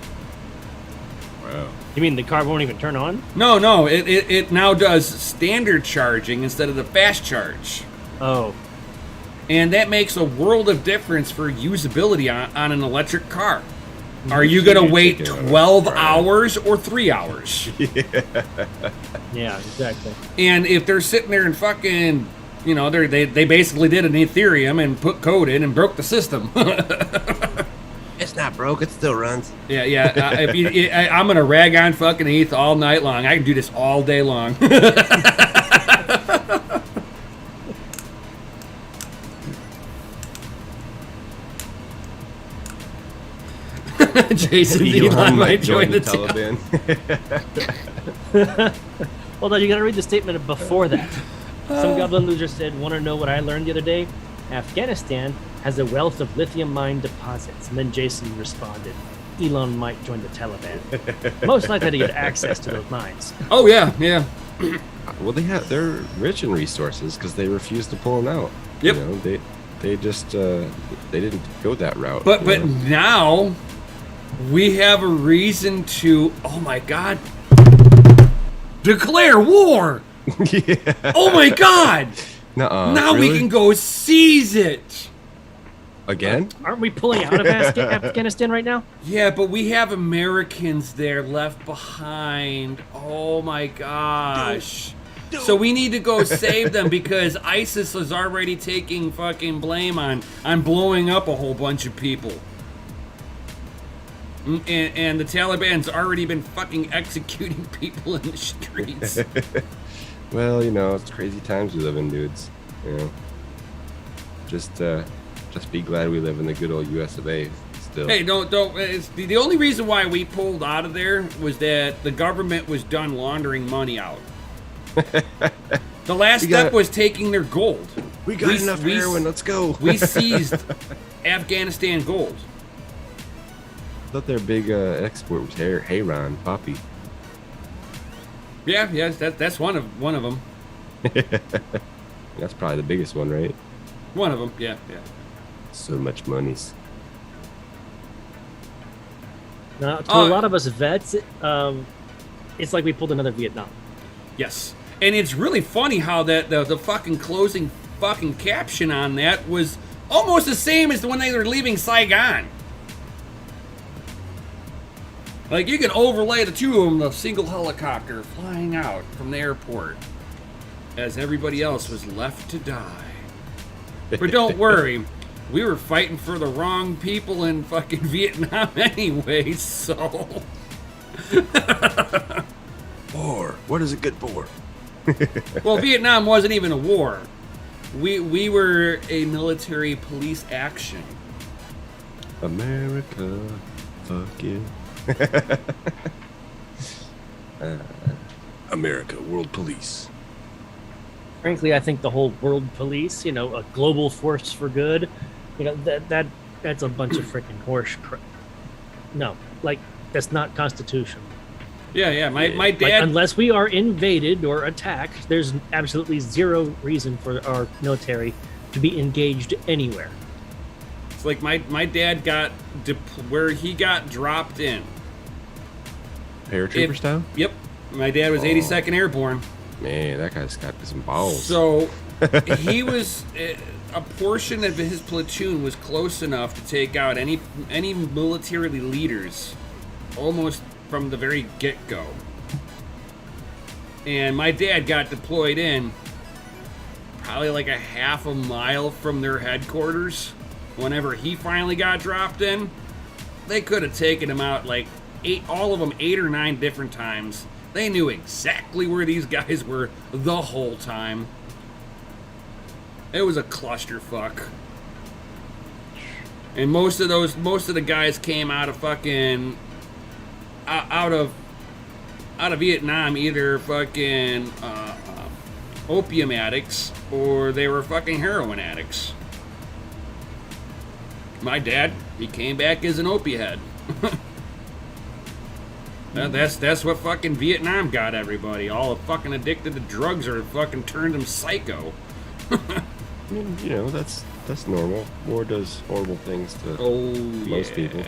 Wow. You mean the car won't even turn on? No, it now does standard charging instead of the fast charge. Oh. And that makes a world of difference for usability on an electric car. Are you going to wait 12 hours or 3 hours? Yeah, exactly. And if they're sitting there and fucking, they basically did an Ethereum and put code in and broke the system. It's not broke. It still runs. Yeah. I'm going to rag on fucking ETH all night long. I can do this all day long. Jason Elon might join the Taliban. Well, no, you got to read the statement before that. Some goblin loser said, want to know what I learned the other day? Afghanistan has a wealth of lithium mine deposits. And then Jason responded, Elon might join the Taliban. Most likely to get access to those mines. Oh, yeah. Well, they're rich in resources because they refuse to pull them out. Yep. They just they didn't go that route. But now we have a reason to, oh my God, declare war. Yeah. Oh my God. Nuh-uh, now really? we can go seize it. Again? Aren't we pulling out of Afghanistan right now? Yeah, but we have Americans there left behind. Oh my gosh. So we need to go save them because ISIS is already taking fucking blame on blowing up a whole bunch of people. And the Taliban's already been fucking executing people in the streets. Well, it's crazy times we live in, dudes. Just be glad we live in the good old US of A still. Hey, don't. It's the only reason why we pulled out of there was that the government was done laundering money out. The last step was taking their gold. We got enough heroin, let's go. We seized Afghanistan gold. I thought their big export was Hayron, poppy. Yeah, that's one of them. That's probably the biggest one, right? One of them, yeah. So much monies. Now, to a lot of us vets, it's like we pulled another Vietnam. Yes. And it's really funny how that the fucking closing fucking caption on that was almost the same as when they were leaving Saigon. Like, you can overlay the two of them, the single helicopter flying out from the airport as everybody else was left to die. But don't worry, we were fighting for the wrong people in fucking Vietnam anyway, so... War. What is it good for? Well, Vietnam wasn't even a war. We were a military police action. America, fuck you. America, world police. Frankly, I think the whole world police, you know, a global force for good, you know, that's a bunch of freaking horse crap. No, like, that's not constitutional. Yeah. My Like, dad... unless we are invaded or attacked, there's absolutely zero reason for our military to be engaged anywhere. It's like my dad got... where he got dropped in. Paratrooper style? Yep. My dad was 82nd Airborne. Man, that guy's got some balls. So he was... a portion of his platoon was close enough to take out any military leaders almost from the very get-go. And my dad got deployed in probably like a half a mile from their headquarters. Whenever he finally got dropped in, they could have taken him out like all of them 8 or 9 different times. They knew exactly where these guys were the whole time. It was a clusterfuck. And most of the guys came out of fucking out of Vietnam, either fucking opium addicts or they were fucking heroin addicts. My dad, he came back as an opiate. That's what fucking Vietnam got everybody. All fucking addicted to drugs or fucking turned them psycho. I mean, you know, that's normal. War does horrible things to most people.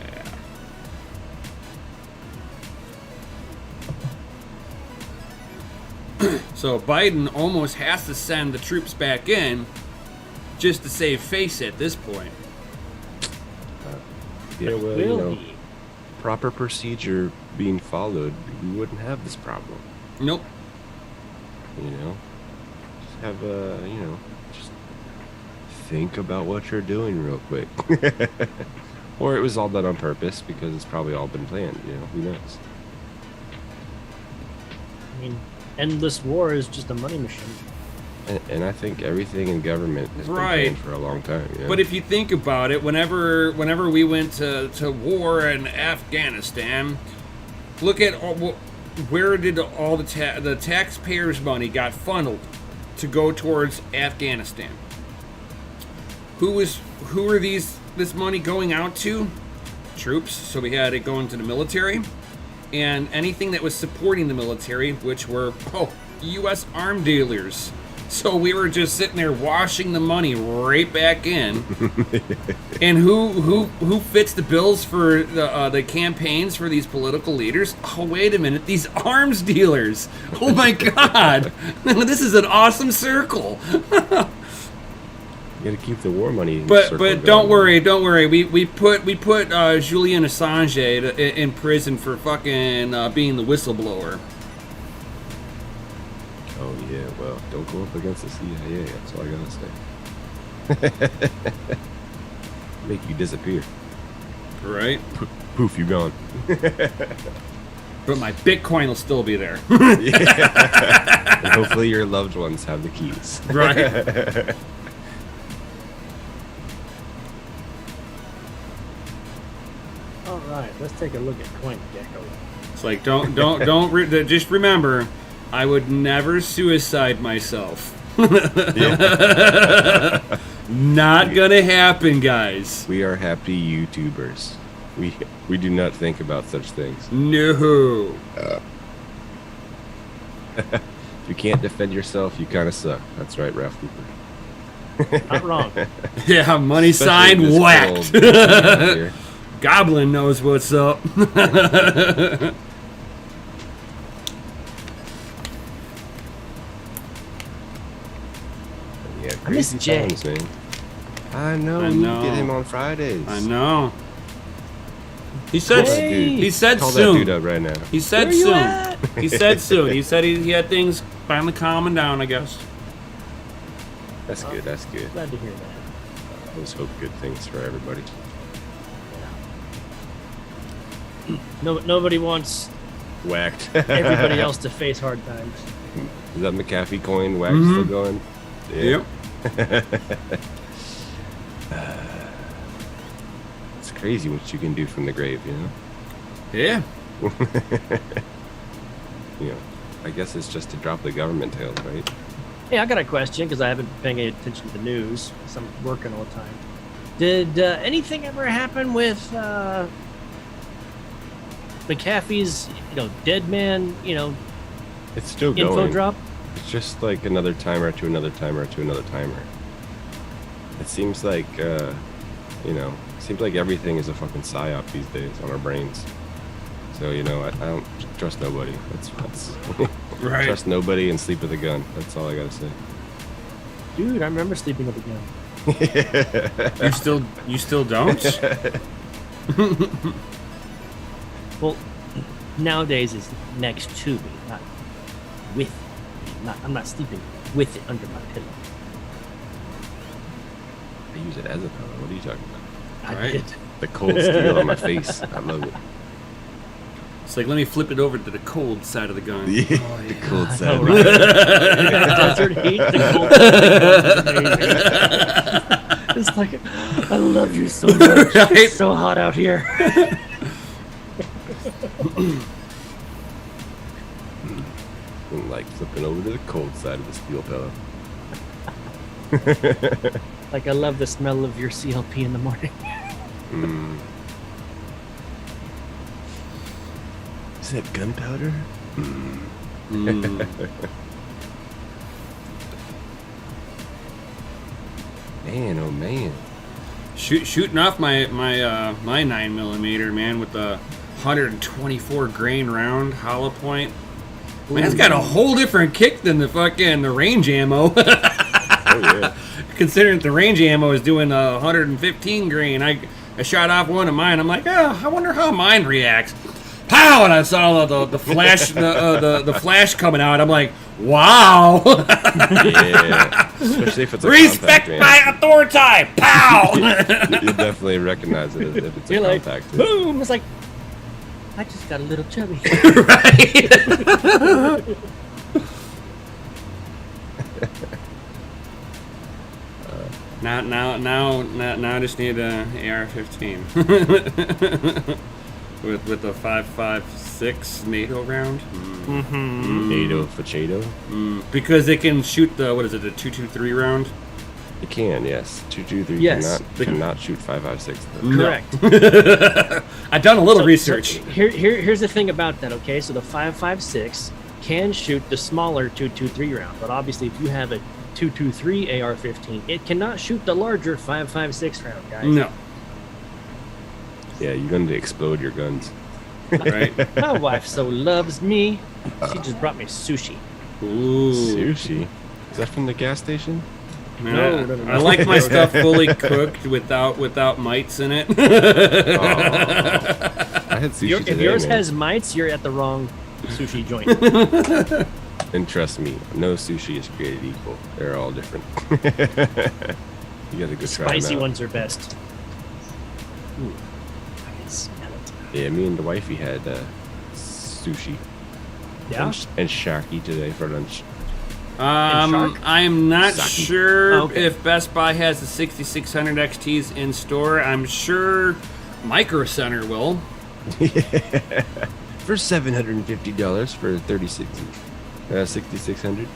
So Biden almost has to send the troops back in just to save face at this point. Yeah, well, you know, proper procedure being followed, we wouldn't have this problem. Nope. You know, just have just think about what you're doing real quick. Or it was all done on purpose because it's probably all been planned. You know, who knows? I mean, endless war is just a money machine. And I think everything in government has been planned for a long time. You know? But if you think about it, whenever we went to war in Afghanistan, look at where did all the taxpayers' money got funneled to go towards Afghanistan? Who are this money going out to? Troops. So we had it going to the military, and anything that was supporting the military, which were U.S. arm dealers. So we were just sitting there washing the money right back in. And who fits the bills for the campaigns for these political leaders? Oh, wait a minute, these arms dealers. Oh my God, this is an awesome circle. You got to keep the war money. But don't worry. We put Julian Assange in prison for fucking being the whistleblower. Oh yeah, well, don't go up against the CIA. That's all I gotta say. Make you disappear. Right? Poof, you gone. But my Bitcoin will still be there. Yeah. And hopefully your loved ones have the keys. Right. All right, let's take a look at CoinGecko. It's like just remember, I would never suicide myself. Not gonna happen, guys. We are happy YouTubers. We do not think about such things. No. If you can't defend yourself, you kind of suck. That's right, Ralph Cooper. Not wrong. Yeah, money Especially in sign this whacked. world here. Goblin knows what's up. Yeah, I miss crazy Jay. times, man. I know. I You know. get him on Fridays. I know. He said. Call that dude. He said Call soon. that dude up right now. He said Where you soon. at? He said soon. He said he had things finally calming down, I guess. That's good. That's good. Glad to hear that. Let's hope good things for everybody. No, nobody wants Whacked. everybody else to face hard times. Is that McAfee coin wax still going? Yep. It's crazy what you can do from the grave, you know? Yeah. You know, I guess it's just to drop the government tails, right? Hey, I got a question because I haven't been paying attention to the news. Because I'm working all the time. Did anything ever happen with McAfee's, dead man, It's still info going. drop? It's just like another timer to another timer to another timer. It seems like, seems like everything is a fucking psyop these days on our brains. So, I don't trust nobody. That's Right. Trust nobody and sleep with a gun. That's all I gotta say. Dude, I remember sleeping with a gun. You still don't? Well, nowadays it's next to me, not with me. I'm not sleeping with it under my pillow. I use it as a pillow. What are you talking about? I Right. did. The cold steel on my face. I love it. It's like, let me flip it over to the cold side of the gun. Yeah, the cold side. Oh, right. Desert heat, the cold side. It's like, I love you so much. Right? It's so hot out here. And like flipping over to the cold side of the steel pillow. Like, I love the smell of your CLP in the morning. Is that gunpowder? Man, oh man. Shooting off my 9mm, man, with the 124 grain round hollow point. Man, it's got a whole different kick than the range ammo. Oh yeah. Considering the range ammo is doing 115 grain, I shot off one of mine. I'm like, oh, I wonder how mine reacts. Pow! And I saw the flash, the flash coming out. I'm like, wow! Yeah. Especially if it's a Respect compact, my man. authority! Pow! You definitely recognize it if it's You're a like, compact. boom! It's like, I just got a little chubby. Right? Now I just need a AR-15 with a 5.56 NATO round. NATO Fachado. Because it can shoot the the 223 round. It can, yes. 223 Yes. cannot shoot 5.56. Correct. I've done a little So research. Here's the thing about that, okay? So the 5.56 can shoot the smaller 223 round, but obviously if you have a 223 AR-15, it cannot shoot the larger 5.56 round, guys. No, Yeah, you're going to explode your guns. right? My wife so loves me. She just brought me sushi. Ooh. Sushi? Is that from the gas station? Man, No. I like my stuff fully cooked without mites in it. Oh, I had sushi today, If yours man. has mites, you're at the wrong sushi joint. And trust me, no sushi is created equal. They're all different. You gotta go try Spicy them out. ones are best. Ooh, I can smell it. Yeah, me and the wifey had sushi Yeah? and shaki today for lunch. shark? I'm not Sake. sure Oh, okay. if Best Buy has the 6600 XTs in store. I'm sure Micro Center will. For $750 for 6600.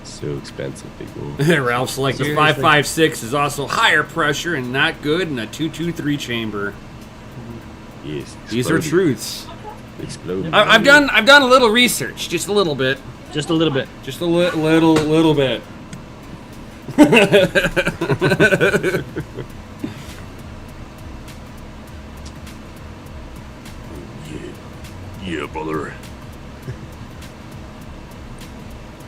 So expensive, people. Ralph's like the Seriously? 5.56 is also higher pressure and not good in a 223 chamber. Yes. These are exploded. truths. Exploded. I've done a little research, just a little bit, Just a little bit. just a little bit. Yeah, brother.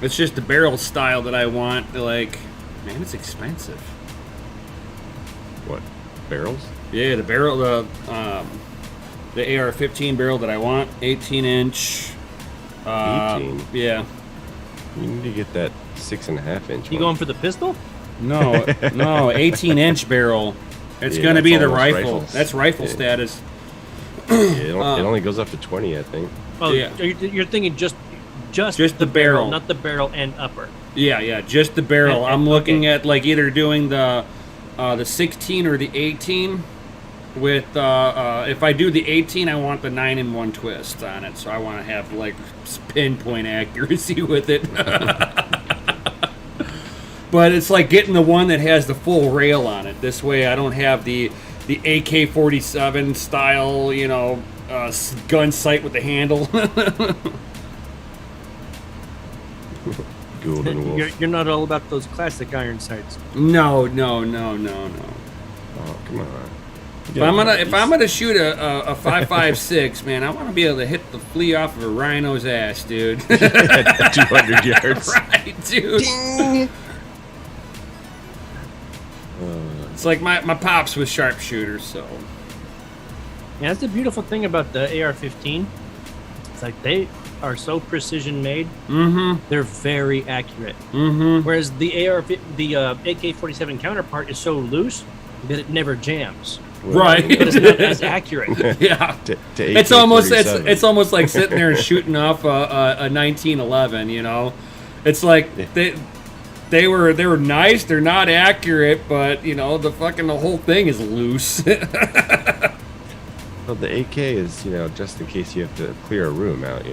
It's just the barrel style that I want. Like, man, it's expensive. What? Barrels? Yeah, the barrel, the AR-15 barrel that I want, 18-inch. 18. Yeah. You need to get that 6.5 inch. You one. going for the pistol? No, no, 18-inch barrel. It's Yeah, going to that's be the almost rifle. rifles. That's rifle Yeah. status. Yeah, it only goes up to 20, I think. Oh, Yeah. you're thinking just the barrel. not the barrel and upper. Yeah, just the barrel. And- I'm looking okay. at like either doing the 16 or the 18. With if I do the 18, I want the 9-in-1 twist on it, so I want to have like pinpoint accuracy with it. But it's like getting the one that has the full rail on it. This way, I don't have the AK-47 style, gun sight with the handle. Golden Wolf. You're not all about those classic iron sights. No. Oh, come on. If I'm gonna shoot a 5.56, man, I want to be able to hit the flea off of a rhino's ass, dude. At 200 yards. Right, dude. It's like my pops was sharpshooter, so. Yeah, that's the beautiful thing about the AR-15. It's like they are so precision made. Mm-hmm. They're very accurate. Mm-hmm. Whereas the AK-47 counterpart is so loose that it never jams. Right. But it's not as accurate. Yeah. To It's almost AK-47. it's almost like sitting there and shooting off a 1911. It's like they were nice. They're not accurate, but the whole thing is loose. Well, the AK is, just in case you have to clear a room out,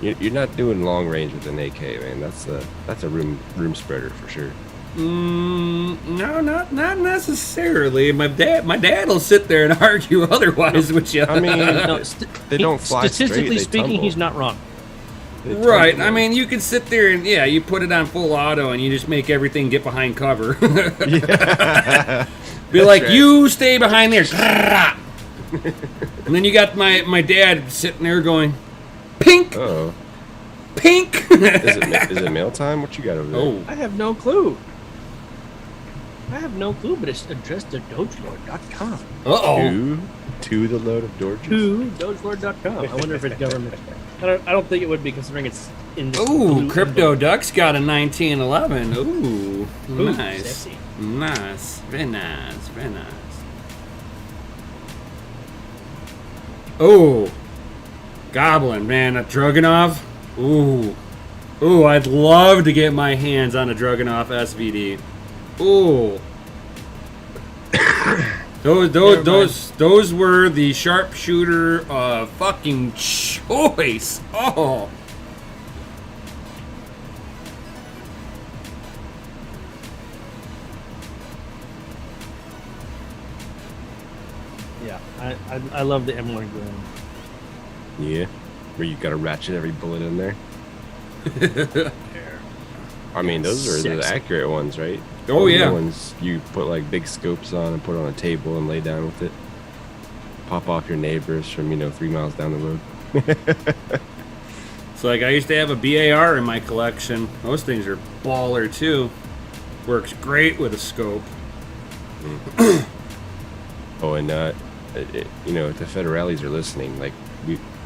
You're not doing long range with an AK, man. That's a room spreader for sure. No, not necessarily. My dad will sit there and argue otherwise with you. I mean, No, they don't fly statistically straight, they speaking, tumble. he's not wrong. They right. tumble. I mean, you can sit there and you put it on full auto and you just make everything get behind cover. Be like, right. you stay behind there. And then you got my dad sitting there going, pink, Uh-oh. pink. Is it mail time? What you got over there? Oh, I have no clue. But it's addressed to dogelord.com. uh-oh. To the load of Dorches. To dogelord.com. I wonder if it's government. I don't think it would be, considering it's in the Ooh, blue Crypto envelope. Duck's got a 1911. Ooh, Ooh, nice. sexy. Nice. Very nice. Very nice. Oh, Goblin, man, a Dragunov. Ooh, I'd love to get my hands on a Dragunov SVD. Ooh. Those were the sharpshooter fucking choice. Oh. Yeah, I love the M1 Green. Yeah. Where you got to ratchet every bullet in there. I mean, those are the Sexy. accurate ones, right? Oh, yeah. The ones you put like big scopes on and put on a table and lay down with it. Pop off your neighbors from 3 miles down the road. It's like I used to have a BAR in my collection. Those things are baller too. Works great with a scope. Oh, and if the federales are listening, like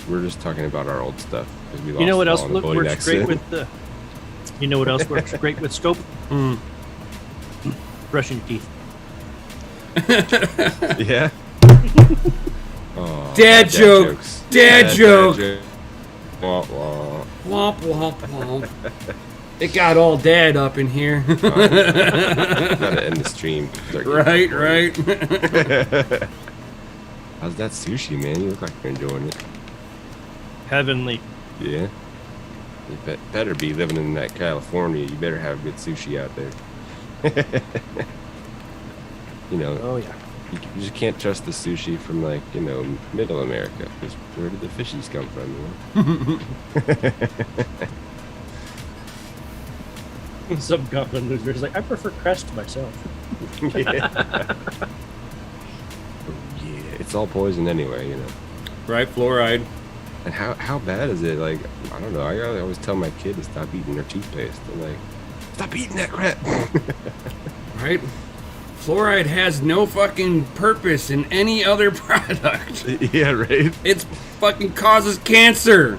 we're just talking about our old stuff because we lost. You know what it else all in a boating works great accident. with the? You know what else works great with scope? Brushing your teeth. Yeah. Oh, Dad joke. jokes. Dad joke. Wah, wah. Womp womp womp. It got all dad up in here. Gotta end the stream. Right. How's that sushi, man? You look like you're enjoying it. Heavenly. Yeah. You better be living in that California. You better have good sushi out there. Oh yeah. You just can't trust the sushi from Middle America. Because where did the fishies come from? Some goblin loser is like, I prefer crest myself. Yeah. It's all poison anyway, Right, fluoride. And how bad is it? Like, I don't know. I always tell my kid to stop eating their toothpaste. I'm like, stop eating that crap. Right? Fluoride has no fucking purpose in any other product. Yeah, right. It fucking causes cancer.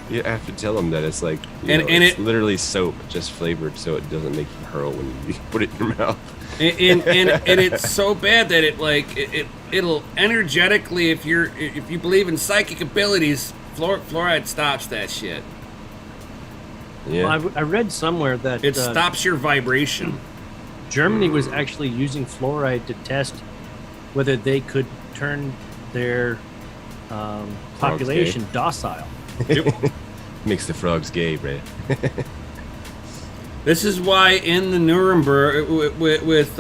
You have to tell them that it's like, And it's it- literally soap, just flavored so it doesn't make you hurl when you put it in your mouth. and it's so bad that it'll energetically, if you believe in psychic abilities, fluoride stops that shit. Yeah. Well, I read somewhere that It stops your vibration. Germany was actually using fluoride to test whether they could turn their population docile. Makes the frogs gay, right? This is why in the Nuremberg with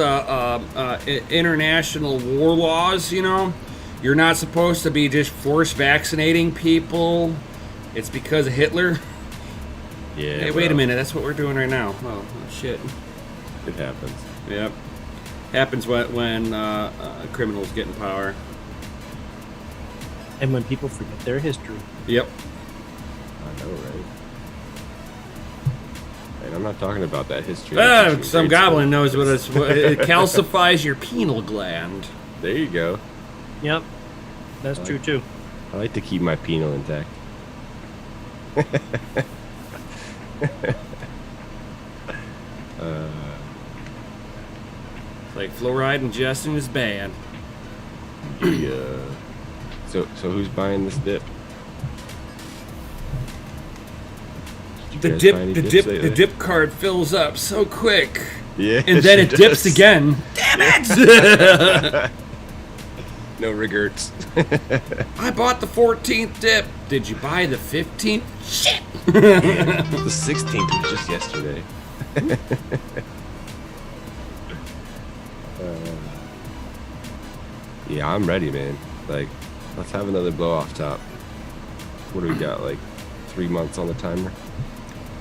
international war laws, you're not supposed to be just force vaccinating people. It's because of Hitler. Yeah. Hey, wait a minute. That's what we're doing right now. Oh shit. It happens. Yep. Happens when criminals get in power. And when people forget their history. Yep. I know, right? And I'm not talking about that history. Some goblin knows what it calcifies your pineal gland. There you go. Yep, that's true too. I like to keep my penal intact. Like fluoride ingestion is bad. Yeah. So who's buying this dip? Did you guys buy any dips lately? The dip card fills up so quick, Yeah. and then it dips does. again. Damn it! No regrets. I bought the 14th dip. Did you buy the 15th? Shit! The 16th was just yesterday. Yeah, I'm ready, man. Like, let's have another blow off top. What do we got? Like 3 months on the timer?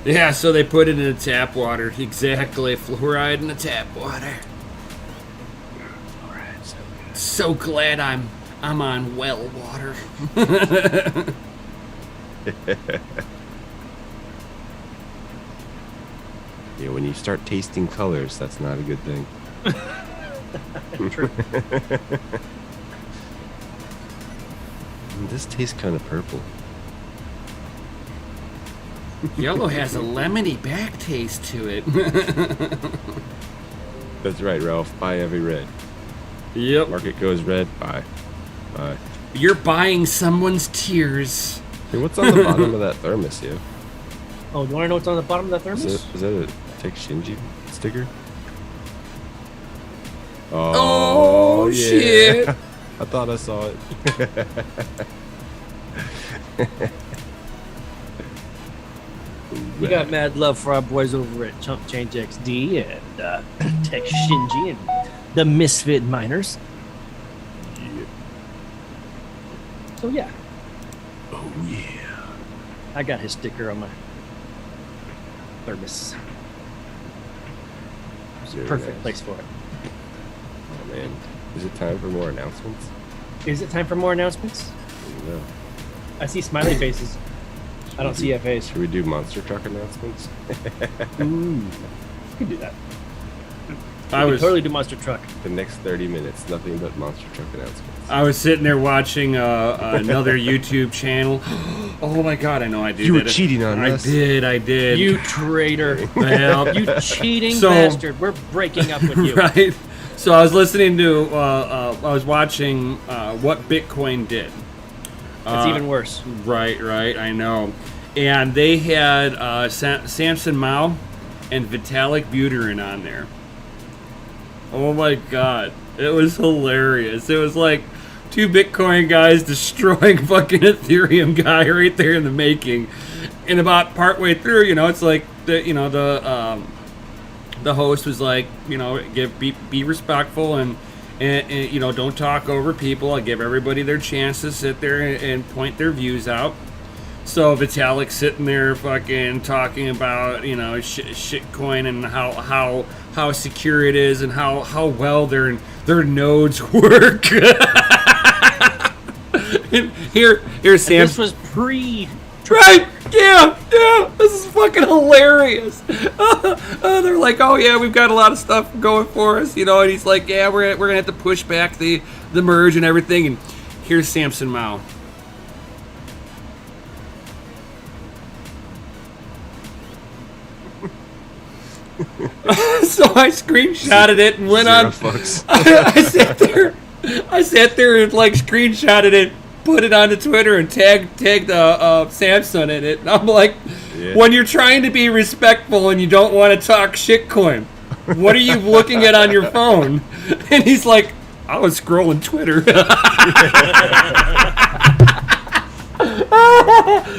Yeah, so they put it in the tap water. Exactly, fluoride in the tap water. Alright, so So glad I'm on well water. yeah, when you start tasting colors, that's not a good thing. True. This tastes kind of purple. Yellow has a lemony back taste to it. That's right, Ralph. Buy every red. Yep. Market goes red. Buy. Buy. You're buying someone's tears. Hey, what's on the bottom of that thermos, yo? Oh, do you want to know what's on the bottom of that thermos? Is that a Tech Shinji sticker? Oh, yeah. shit. I thought I saw it. We got mad love for our boys over at Chump Change XD and Tech Shinji and the Misfit Miners. Yeah. So yeah, Oh, yeah. I got his sticker on my thermos. It's a Very perfect nice. place for it. Oh, man. Is it time for more announcements? Is it time for more announcements? I don't know. I see smiley faces. I don't see FAs. Should we do monster truck announcements? Ooh, we could do that. I We was could totally do Monster Truck. The next 30 minutes, nothing but monster truck announcements. I was sitting there watching another YouTube channel. Oh my god, I know I did. You were that. cheating on I us. I did. You traitor. Well, You cheating So- bastard. We're breaking up with you. right? So I was listening to, I was watching what Bitcoin did. It's even worse. Right, I know. And they had Samson Mao and Vitalik Buterin on there. Oh my god. It was hilarious. It was like two Bitcoin guys destroying fucking Ethereum guy right there in the making. And about partway through, it's like the host was like, be respectful and don't talk over people. I give everybody their chance to sit there and point their views out. So Vitalik's sitting there fucking talking about, shitcoin and how secure it is and how well their nodes work. And here's Sam. This was pre Right? Yeah. This is fucking hilarious. They're like, oh yeah, we've got a lot of stuff going for us, and he's like, yeah, we're gonna have to push back the merge and everything. And here's Samson Mao. So I screenshotted it and went on. I sat there and like screenshotted it, put it onto Twitter, and tagged Samson in it. And I'm like, when you're trying to be respectful and you don't want to talk shitcoin, what are you looking at on your phone? And he's like, I was scrolling Twitter.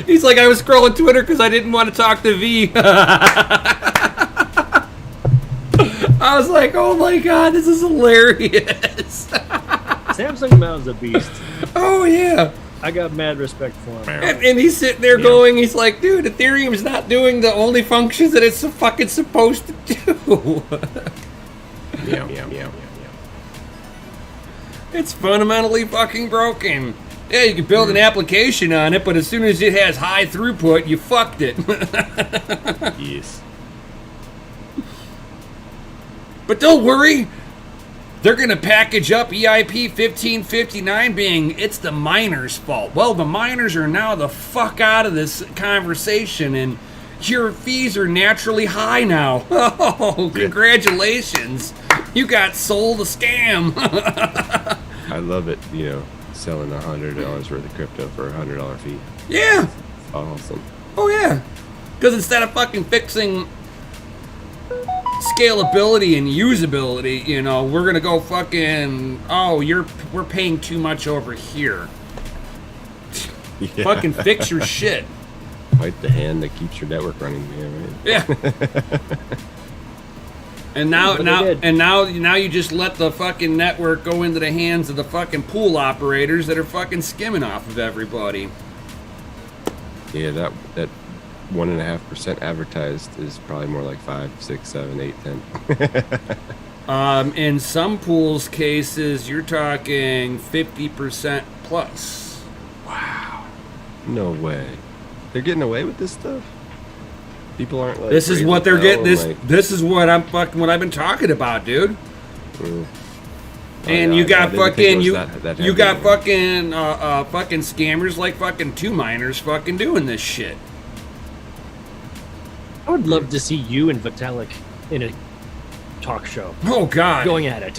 He's like, I was scrolling Twitter because I didn't want to talk to V. I was like, oh my god, this is hilarious. Samsung Mao's a beast. Oh yeah. I got mad respect for him. And he's sitting there going, he's like, dude, Ethereum's not doing the only functions that it's fucking supposed to do. Yeah. It's fundamentally fucking broken. Yeah, you can build an application on it, but as soon as it has high throughput, you fucked it. Yes. But don't worry, they're going to package up EIP 1559 being it's the miners' fault. Well, the miners are now the fuck out of this conversation, and your fees are naturally high now. Oh, congratulations. You got sold a scam. I love it, selling $100 worth of crypto for a $100 fee. Yeah. Awesome. Oh, yeah. Because instead of fucking fixing scalability and usability, we're gonna go fucking, we're paying too much over here. Yeah. Fucking fix your shit. Bite the hand that keeps your network running. Yeah, right. Yeah. And now you just let the fucking network go into the hands of the fucking pool operators that are fucking skimming off of everybody. Yeah, that 1.5% advertised is probably more like 5, 6, 7, 8, 10. In some pools cases, you're talking 50% plus. Wow. No way. They're getting away with this stuff? People aren't like... This is what they're getting. This is what what I've been talking about, dude. And you got fucking you got fucking fucking scammers like fucking 2Miners fucking doing this shit. I would love to see you and Vitalik in a talk show. Oh god. Going at it.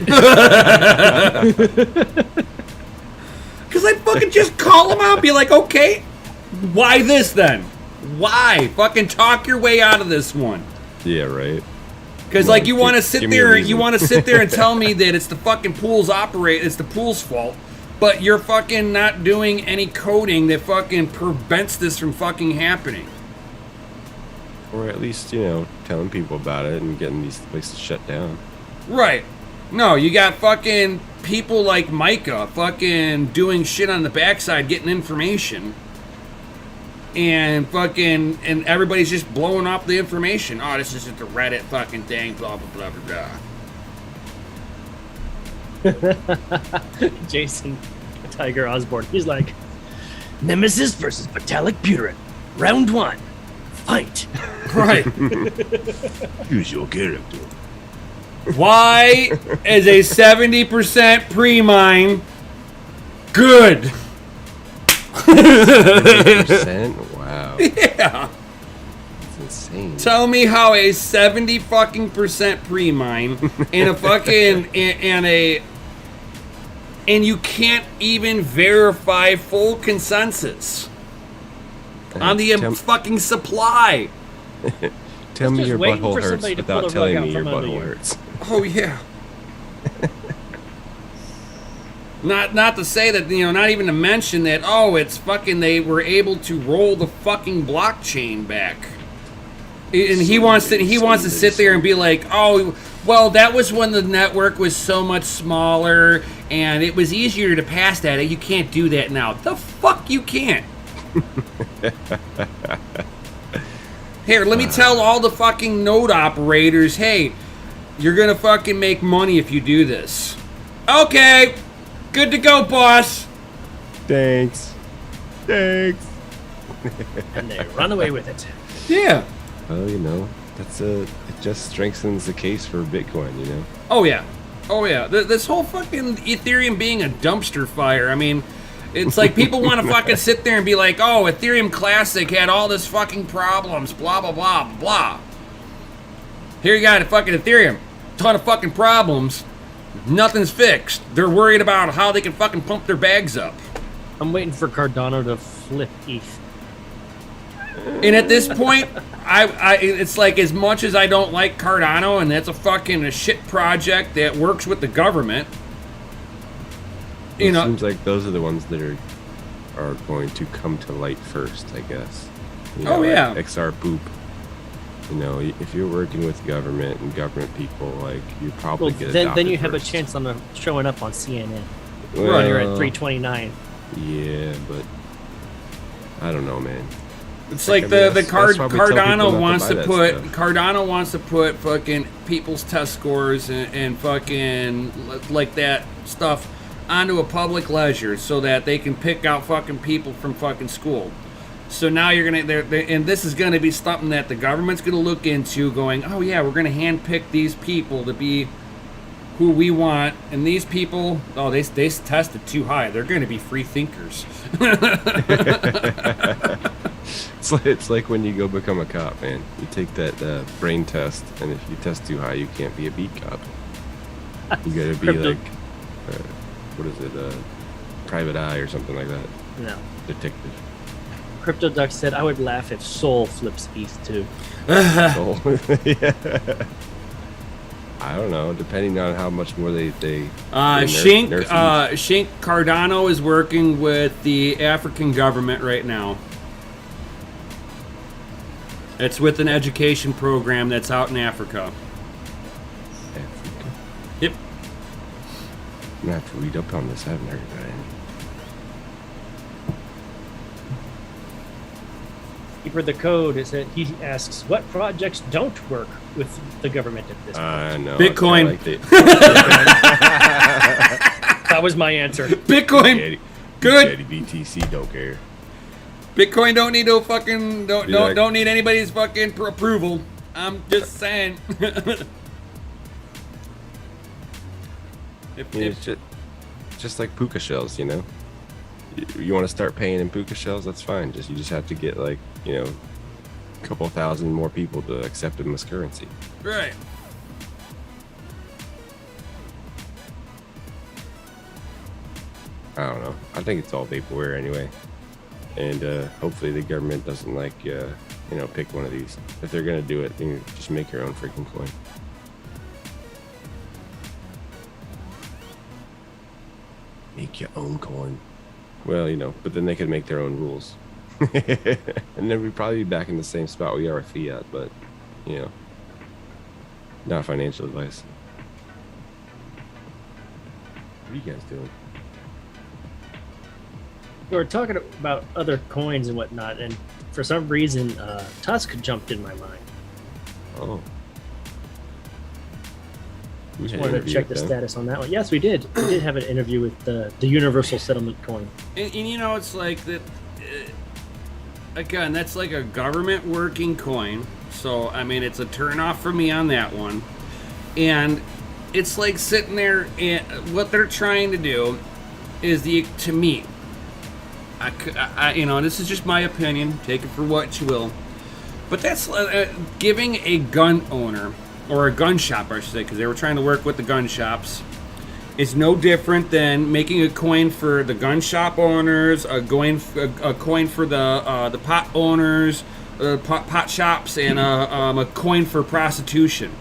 Because I'd fucking just call them out and be like, okay, why this then? Why? Fucking talk your way out of this one. Yeah, right. Because like you want to sit there and tell me that it's the fucking it's the pool's fault, but you're fucking not doing any coding that fucking prevents this from fucking happening. Or at least, telling people about it and getting these places shut down. Right. No, you got fucking people like Micah fucking doing shit on the backside, getting information. And everybody's just blowing off the information. Oh, this isn't the Reddit fucking thing, blah, blah, blah, blah. Jason Tiger Osborne, he's like, Nemesis versus Vitalik Buterin. Round 1. Fight. Right. Use your character. Why is a 70% pre-mine good? 70%? Wow. Yeah. That's insane. Tell me how a 70% pre-mine and a fucking and you can't even verify full consensus on the fucking supply. Tell me your waiting butthole for hurts somebody to without pull the telling rug me out your from under butthole you. hurts. Oh yeah. Not to say that, not even to mention that, it's fucking, they were able to roll the fucking blockchain back. And he wants to sit there and be like, oh, well, that was when the network was so much smaller and it was easier to pass that. You can't do that now. The fuck you can't. Here, let me tell all the fucking node operators, hey, you're gonna fucking make money if you do this. Okay. Good to go, boss. Thanks. And they run away with it. Yeah. Well, you know, it just strengthens the case for Bitcoin, you know? Oh, yeah. Oh, yeah. This whole fucking Ethereum being a dumpster fire, I mean, it's like people want to fucking sit there and be like, oh, Ethereum Classic had all this fucking problems, blah, blah, blah, blah. Here you got a fucking Ethereum. Ton of fucking problems. Nothing's fixed. They're worried about how they can fucking pump their bags up. I'm waiting for Cardano to flip ETH. And at this point, it's like, as much as I don't like Cardano, and that's a shit project that works with the government, It seems like those are the ones that are going to come to light first, I guess. You know, yeah. Like XR poop. You know, if you're working with government and government people, like, you probably get then adopted you have a first. chance on showing up on CNN. Well, When you're at 329. Yeah, but I don't know, man. It's like that's why we tell people Cardano not wants to to buy put that stuff. Cardano wants to put fucking people's test scores and fucking like that stuff onto a public ledger so that they can pick out fucking people from fucking school. So now you're gonna and this is gonna be something that the government's gonna look into, going, oh yeah, we're gonna handpick these people to be who we want, and these people, oh, they tested too high. They're gonna be free thinkers. It's like when you go become a cop, man. You take that brain test, and if you test too high, you can't be a beat cop. You gotta be Crypto- like, what is it, private eye or something like that. No. Detective. Crypto Duck said, I would laugh if Sol flips ETH too. So, yeah. I don't know, depending on how much more they Shink nurse Shink Cardano is working with the African government right now. It's with an education program that's out in Africa. Africa. Yep. I'm gonna have to read up on this. I haven't heard about it. Keeper the code is that he asks, what projects don't work with the government at this point? No. Bitcoin. I liked it. That was my answer. Bitcoin. Daddy, Good. Daddy BTC don't care. Bitcoin don't need no fucking Be like- don't need anybody's fucking approval. I'm just saying. I mean, it's just like puka shells, you know. You want to start paying in puka shells? That's fine. You just have to get, like, you know, a couple thousand more people to accept them as currency. Right. I don't know. I think it's all vaporware anyway. And hopefully the government doesn't, like, you know, pick one of these. If they're gonna do it, then you just make your own freaking coin. Make your own coin. Well, you know, but then they could make their own rules. And then we'd probably be back in the same spot we are with fiat, but, you know, not financial advice. What are you guys doing? We were talking about other coins and whatnot, and for some reason, Tusk jumped in my mind. Oh. We Just had an wanted to interview check the with them. status on that one. Yes, we did. We did have an interview with the Universal Settlement coin. And you know, it's like that. Again, that's like a government working coin. So I mean, it's a turnoff for me on that one. And it's like sitting there, and what they're trying to do is to me. I you know, this is just my opinion. Take it for what you will. But that's giving a gun owner, or a gun shop, I should say, because they were trying to work with the gun shops. It's no different than making a coin for the gun shop owners, a coin for the pot owners, pot shops, and a coin for prostitution.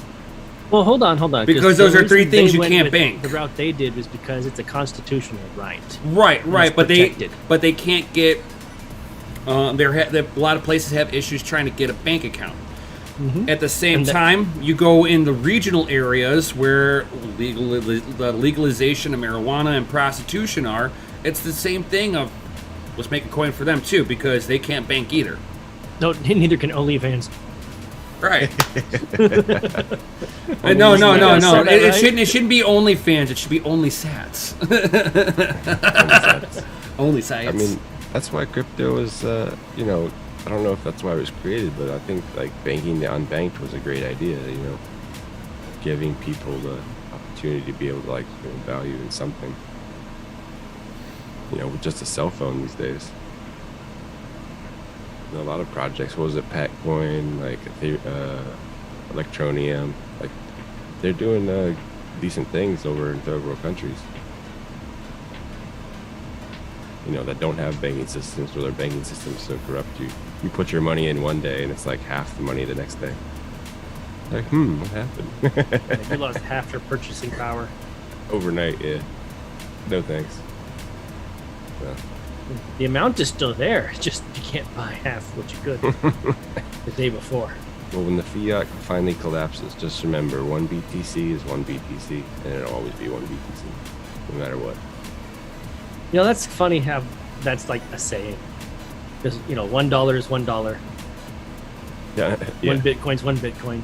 Well, hold on. Because the those are reason three things they you went can't with bank. The route they did was because it's a constitutional right. Right, It's but protected. they can't get. A lot of places have issues trying to get a bank account. Mm-hmm. At the same time, you go in the regional areas where the legalization of marijuana and prostitution are. It's the same thing of, let's make a coin for them too, because they can't bank either. No, neither can OnlyFans. Right. No. Said that It right? shouldn't be OnlyFans. It should be Only Sats. Only Sats. I mean, That's why crypto is, you know, I don't know if that's why it was created, but I think like banking the unbanked was a great idea, you know, giving people the opportunity to be able to like value in something, you know, with just a cell phone these days. You know, a lot of projects, what was it, Patcoin, like Electronium, like they're doing decent things over in third world countries. You know, that don't have banking systems, or their banking systems so corrupt you put your money in one day and it's like half the money the next day. Like, what happened? You lost half your purchasing power. Overnight, yeah. No thanks. Yeah. The amount is still there. It's just you can't buy half what you could the day before. Well, when the fiat finally collapses, just remember, one BTC is one BTC, and it'll always be one BTC, no matter what. You know, that's funny how that's like a saying. Because, you know, $1 is $1. Yeah, One Bitcoin's one Bitcoin.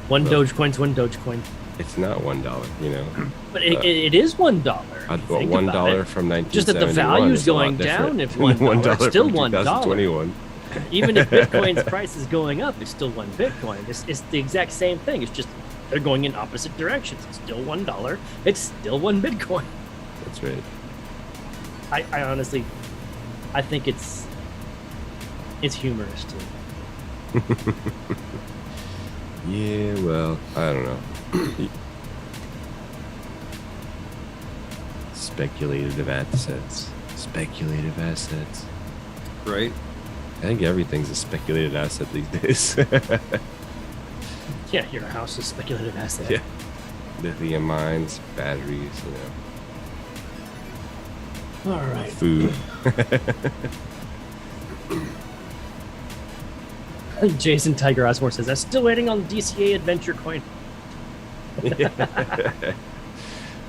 One Dogecoin's one Dogecoin. It's not $1, you know. But it is $1. $1 from 1971. Just that the value's going down. If $1, it's still $1. 2021. Even if Bitcoin's price is going up, it's still one Bitcoin. It's the exact same thing. It's just they're going in opposite directions. It's still $1. It's still one Bitcoin. That's right. I honestly, I think it's humorous too. Yeah, well, I don't know. Speculative assets. Speculative assets. Right. I think everything's a speculative asset these days. Yeah, your house is speculative asset. Yeah. Lithium mines, batteries, you know. All right. Food. Jason Tiger Osmore says, I'm still waiting on the DCA Adventure coin.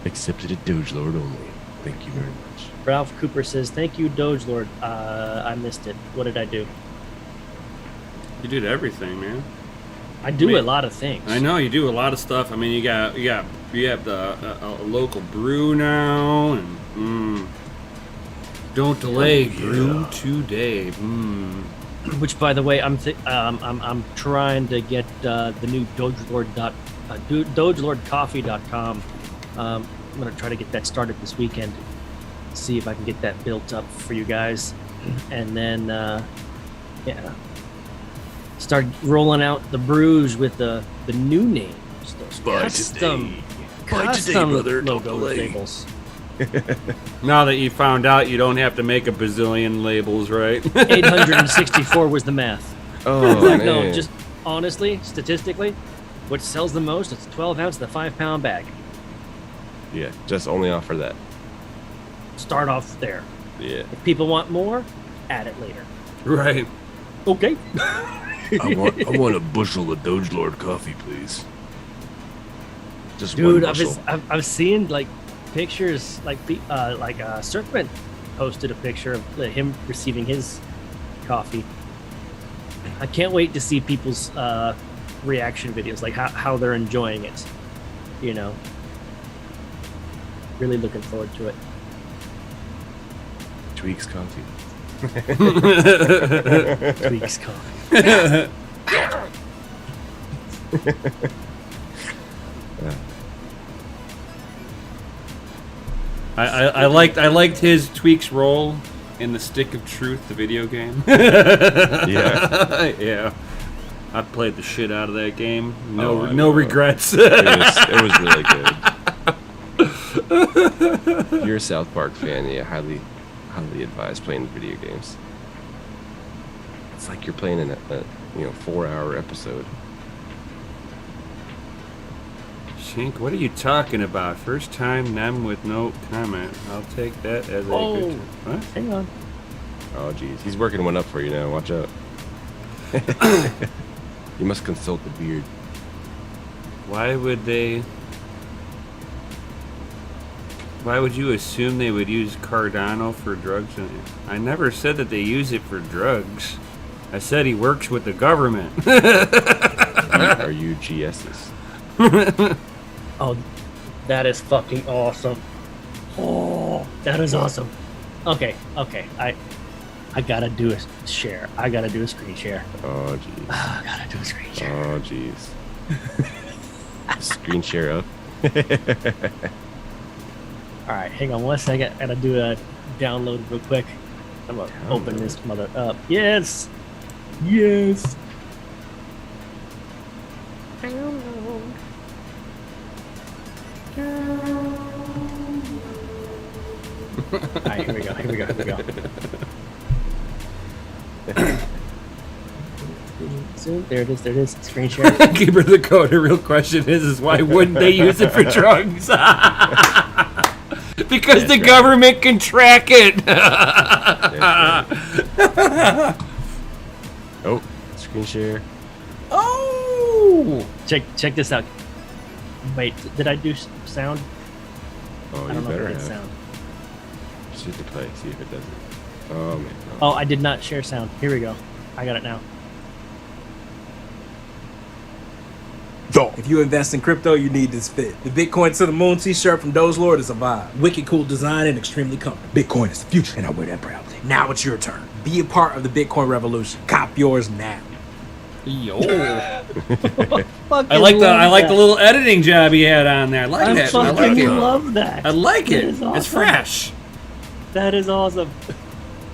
Accepted at Doge Lord only. Thank you very much. Ralph Cooper says, thank you, Doge Lord. I missed it. What did I do? You did everything, man. I do a lot of things. I know you do a lot of stuff. I mean, you have the a local brew now, and don't delay, brew today. Which, by the way, I'm trying to get the new DogeLordCoffee.com. I'm gonna try to get that started this weekend. See if I can get that built up for you guys, and then start rolling out the brews with the new names, those custom brother, logo labels. Now that you found out, you don't have to make a bazillion labels, right? 864 was the math. Oh, man. No, just honestly, statistically, what sells the most is 12 ounce, the 5 pound bag. Yeah, just only offer that. Start off there. Yeah. If people want more, add it later. Right. Okay. I want a bushel of Doge Lord coffee, please. Just Dude, one bushel. I've seen like pictures, like Serpent posted a picture of him receiving his coffee. I can't wait to see people's reaction videos, like how they're enjoying it. You know, really looking forward to it. Tweaks coffee. Tweaks coffee. I liked his Tweaks role in the Stick of Truth, the video game. Yeah. Yeah. I played the shit out of that game. No know. regrets. It was really good. If you're a South Park fan, yeah, highly advise playing video games. It's like you're playing in a 4-hour episode. Shink, what are you talking about? First time Nem with no comment. I'll take that as a good. What? Hang on. Oh, geez. He's working one up for you now. Watch out. You must consult the beard. Why would you assume they would use Cardano for drugs? I never said that they use it for drugs. I said he works with the government. Are you GSs? Oh, that is fucking awesome. Oh, that is awesome. Okay. I gotta do a share. I gotta do a screen share. Oh jeez. I gotta do a screen share. Oh jeez. Screen share up. All right, hang on 1 second. I gotta do a download real quick. I'm gonna open this mother up. Yes. Yes. All right, here we go. Here we go. Here we go. Zoom. There it is. There it is. Screen share. Keeper the code. The real question is why wouldn't they use it for drugs? Because the government can track it. Oh, screen share. Oh. Check this out. Wait, did I do sound? Oh, I you don't know better if I did have. sound. Just hit the play. See if it does it. Oh man. Oh, I did not share sound. Here we go. I got it now. If you invest in crypto, you need this fit. The Bitcoin to the Moon t-shirt from Doge Lord is a vibe. Wicked cool design and extremely comfortable. Bitcoin is the future, and I wear that proudly. Now it's your turn. Be a part of the Bitcoin revolution. Cop yours now. Yo. I like the little editing job he had on there. I like that. I like it. love that. I like That it. is awesome. It's fresh. That is awesome.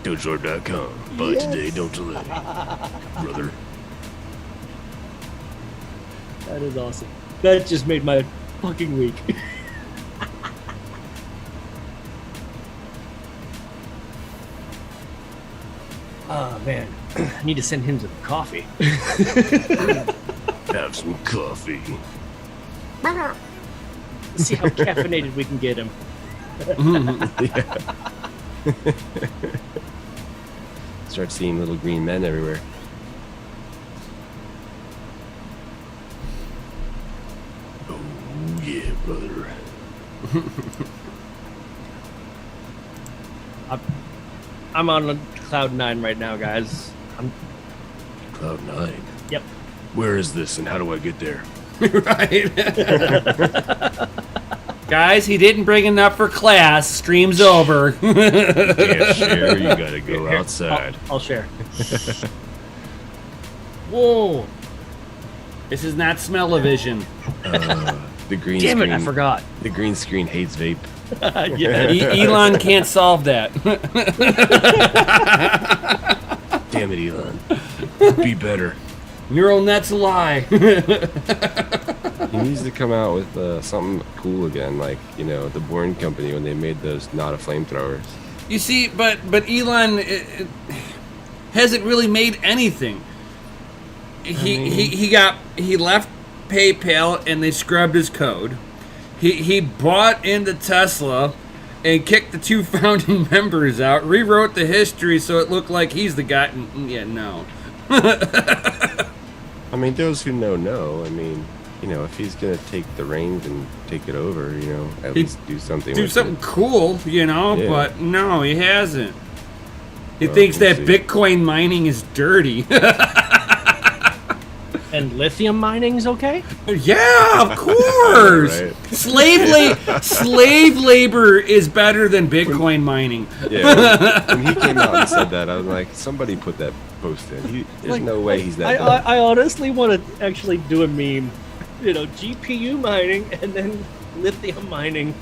DogeLord.com. Buy today, don't delay. Brother. That is awesome. That just made my fucking week. Oh man, I need to send him some coffee. Have some coffee. Let's see how caffeinated we can get him. Start seeing little green men everywhere. Oh yeah, brother. I'm on cloud 9 right now, guys. Cloud 9. Yep. Where is this and how do I get there? Right. Guys, he didn't bring enough for class. Stream's over. Can't share, you gotta go outside. I'll share. Whoa. This is not smell-o-vision. The green Damn screen. it, I forgot. The green screen hates vape. Yeah. Elon can't solve that. Damn it, Elon. Be better. Neural nets lie. He needs to come out with something cool again, like, you know, the Bourne Company when they made those not a flamethrowers. You see, but Elon hasn't really made anything. He left PayPal and they scrubbed his code. He bought into Tesla and kicked the 2 founding members out, rewrote the history so it looked like he's the guy. Yeah, no. I mean, those who know. I mean, you know, if he's gonna take the reins and take it over, you know, at least do something. Do with something it. cool, you know, Yeah. but no, he hasn't. He Well, thinks we'll that see. Bitcoin mining is dirty. And lithium mining's okay? Yeah, of course. Right. Slave labor is better than Bitcoin mining. Yeah, when he came out and said that, I was like, somebody put that post in. There's no way he's that dumb. I honestly want to actually do a meme. You know, GPU mining and then lithium mining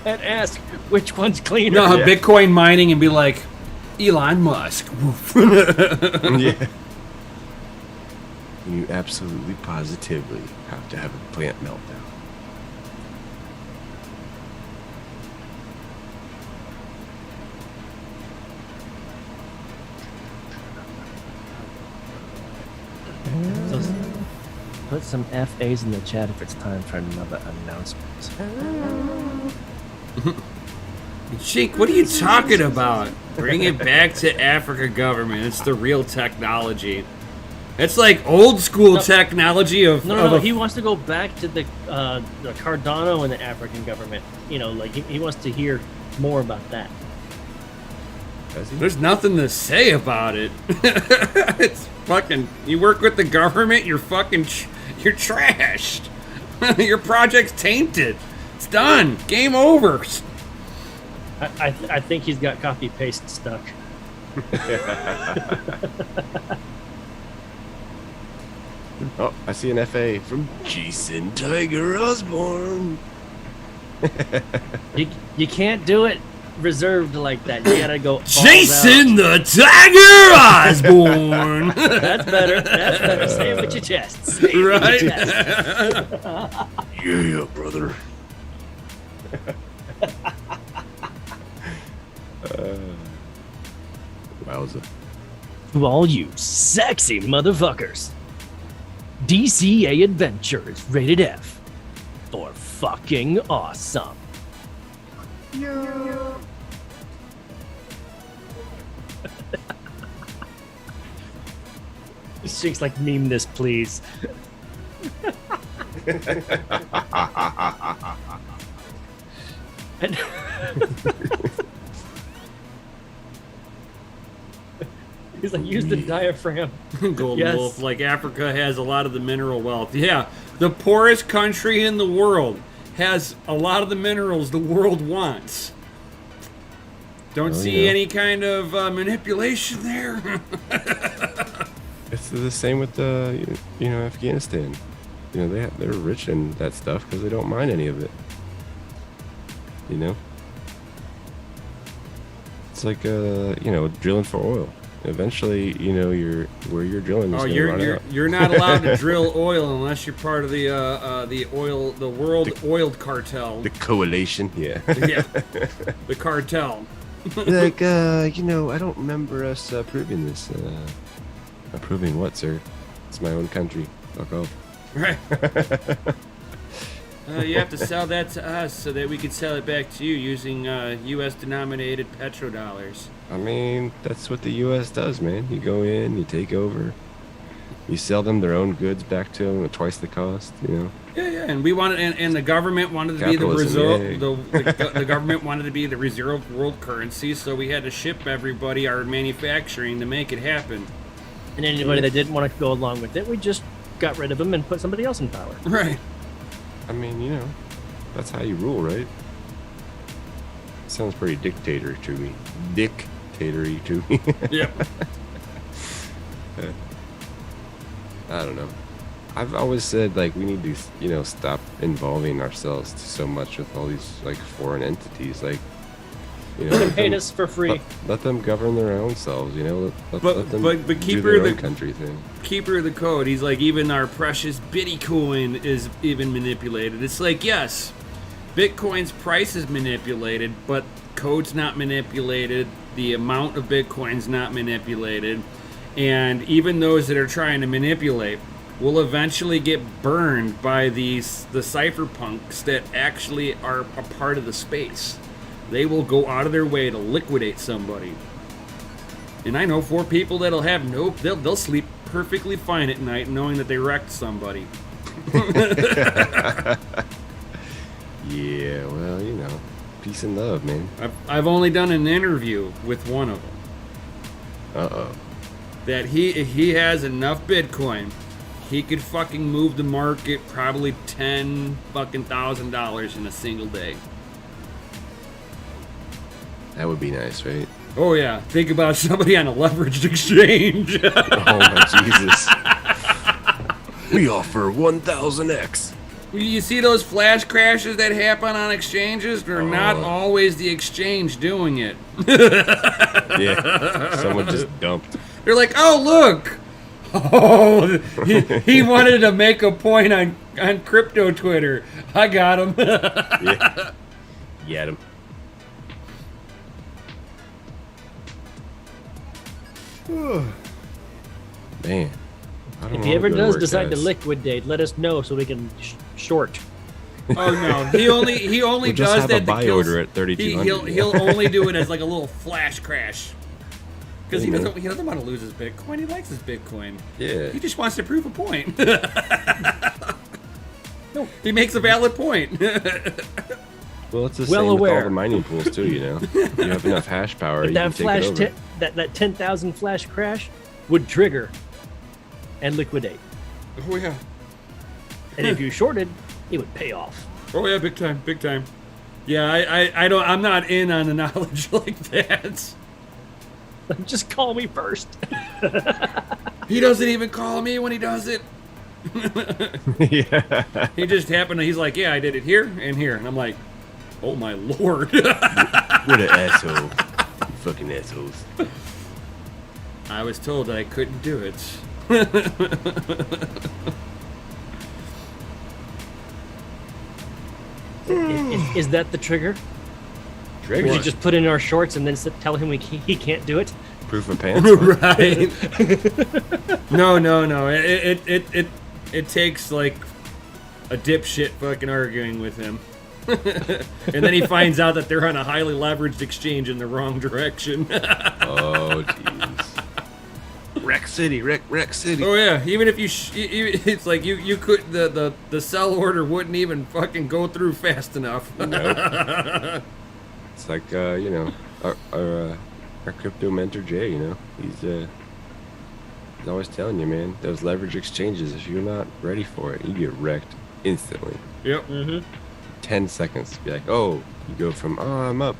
and ask which one's cleaner. No, Yeah. Bitcoin mining and be like, Elon Musk. Yeah. You absolutely positively have to have a plant meltdown. So, put some FAs in the chat if it's time for another announcement. Sheik, what are you talking about? Bring it back to Africa government. It's the real technology. It's like old school technology of... No, he wants to go back to the Cardano and the African government. You know, like he wants to hear more about that. Does he? There's nothing to say about it. It's fucking... You work with the government, you're fucking... You're trashed. Your project's tainted. It's done. Game over. I think he's got copy paste stuck. Oh, I see an FA from Jason Tiger Osborne. You can't do it reserved like that. You gotta go. Jason the Tiger Osborne. That's better. That's better. Say it with your chest. Say it with Right? your chest. Yeah, brother. Wowza. To all you sexy motherfuckers, DCA Adventure is rated F for fucking awesome. These chicks like meme this, please. And he's like, use the diaphragm. Golden Yes. Wolf, like Africa has a lot of the mineral wealth. Yeah, the poorest country in the world has a lot of the minerals the world wants. Don't see yeah. any kind of manipulation there. It's the same with Afghanistan. You know, they're rich in that stuff because they don't mine any of it. You know, it's like drilling for oil. Eventually, where you're drilling is Oh, gonna run out. you're not allowed to drill oil unless you're part of the world oil cartel. The coalition, yeah. Yeah, the cartel. Like, I don't remember us approving this. Approving what, sir? It's my own country. Fuck off. Right. You have to sell that to us so that we can sell it back to you using U.S. denominated petrodollars. I mean, that's what the U.S. does, man. You go in, you take over, you sell them their own goods back to them at twice the cost, Yeah, and we wanted, and the government wanted to be the Capitalism, reserve. The government wanted to be the reserve world currency, so we had to ship everybody our manufacturing to make it happen. And anybody that didn't want to go along with it, we just got rid of them and put somebody else in power. Right. I mean, that's how you rule, right? Sounds pretty dictator to me. Dictatory to me. Yep. I don't know. I've always said, like, we need to, stop involving ourselves so much with all these, like, foreign entities. Like, They paid us for free. Let them govern their own selves, Let them but do keeper their of own the country thing. Keeper of the code. He's like, even our precious Bitcoin is even manipulated. It's like, yes, Bitcoin's price is manipulated, but code's not manipulated. The amount of Bitcoin's not manipulated. And even those that are trying to manipulate will eventually get burned by the cypherpunks that actually are a part of the space. They will go out of their way to liquidate somebody. And I know 4 people that'll have they'll sleep perfectly fine at night knowing that they wrecked somebody. Yeah, well, peace and love, man. I've only done an interview with one of them. Uh-oh. That he has enough Bitcoin, he could fucking move the market probably $10,000 in a single day. That would be nice, right? Oh yeah, think about somebody on a leveraged exchange. Oh, my Jesus. We offer 1,000x. You see those flash crashes that happen on exchanges? They're not always the exchange doing it. Yeah, someone just dumped. They're like, oh, look. Oh, he wanted to make a point on crypto Twitter. I got him. Yeah. Get him. Man. I don't If know he how ever good does work decide to does. liquidate, let us know so we can short. Oh no, he only We'll just does have that a to buy kill. order at 3,200. He'll only do it as like a little flash crash. Because he Hey, man. doesn't want to lose his Bitcoin. He likes his Bitcoin. Yeah. He just wants to prove a point. No, he makes a valid point. Well, it's the Well same with all aware. the mining pools too. You have enough hash power, If you that can take flash, it over. that 10,000 flash crash would trigger and liquidate. Oh yeah. And if you shorted, it would pay off. Oh yeah, big time, big time. Yeah, I'm not in on the knowledge like that. Just call me first. He doesn't even call me when he does it. Yeah. He just happened to, he's like, yeah, I did it here and here. And I'm like, oh my lord. What an asshole. You fucking assholes. I was told that I couldn't do it. Is that the trigger? Trigger. We just put in our shorts and then tell him he can't do it? Proof of pants. Right. No. It takes like a dipshit fucking arguing with him. And then he finds out that they're on a highly leveraged exchange in the wrong direction. Oh, jeez. Wreck City. Oh yeah, even if you, it's like you could the sell order wouldn't even fucking go through fast enough. Nope. It's like you know, our crypto mentor Jay. You know, he's always telling you, man, those leverage exchanges. If you're not ready for it, you get wrecked instantly. Yep. 10 seconds to be like, oh, you go from I'm up,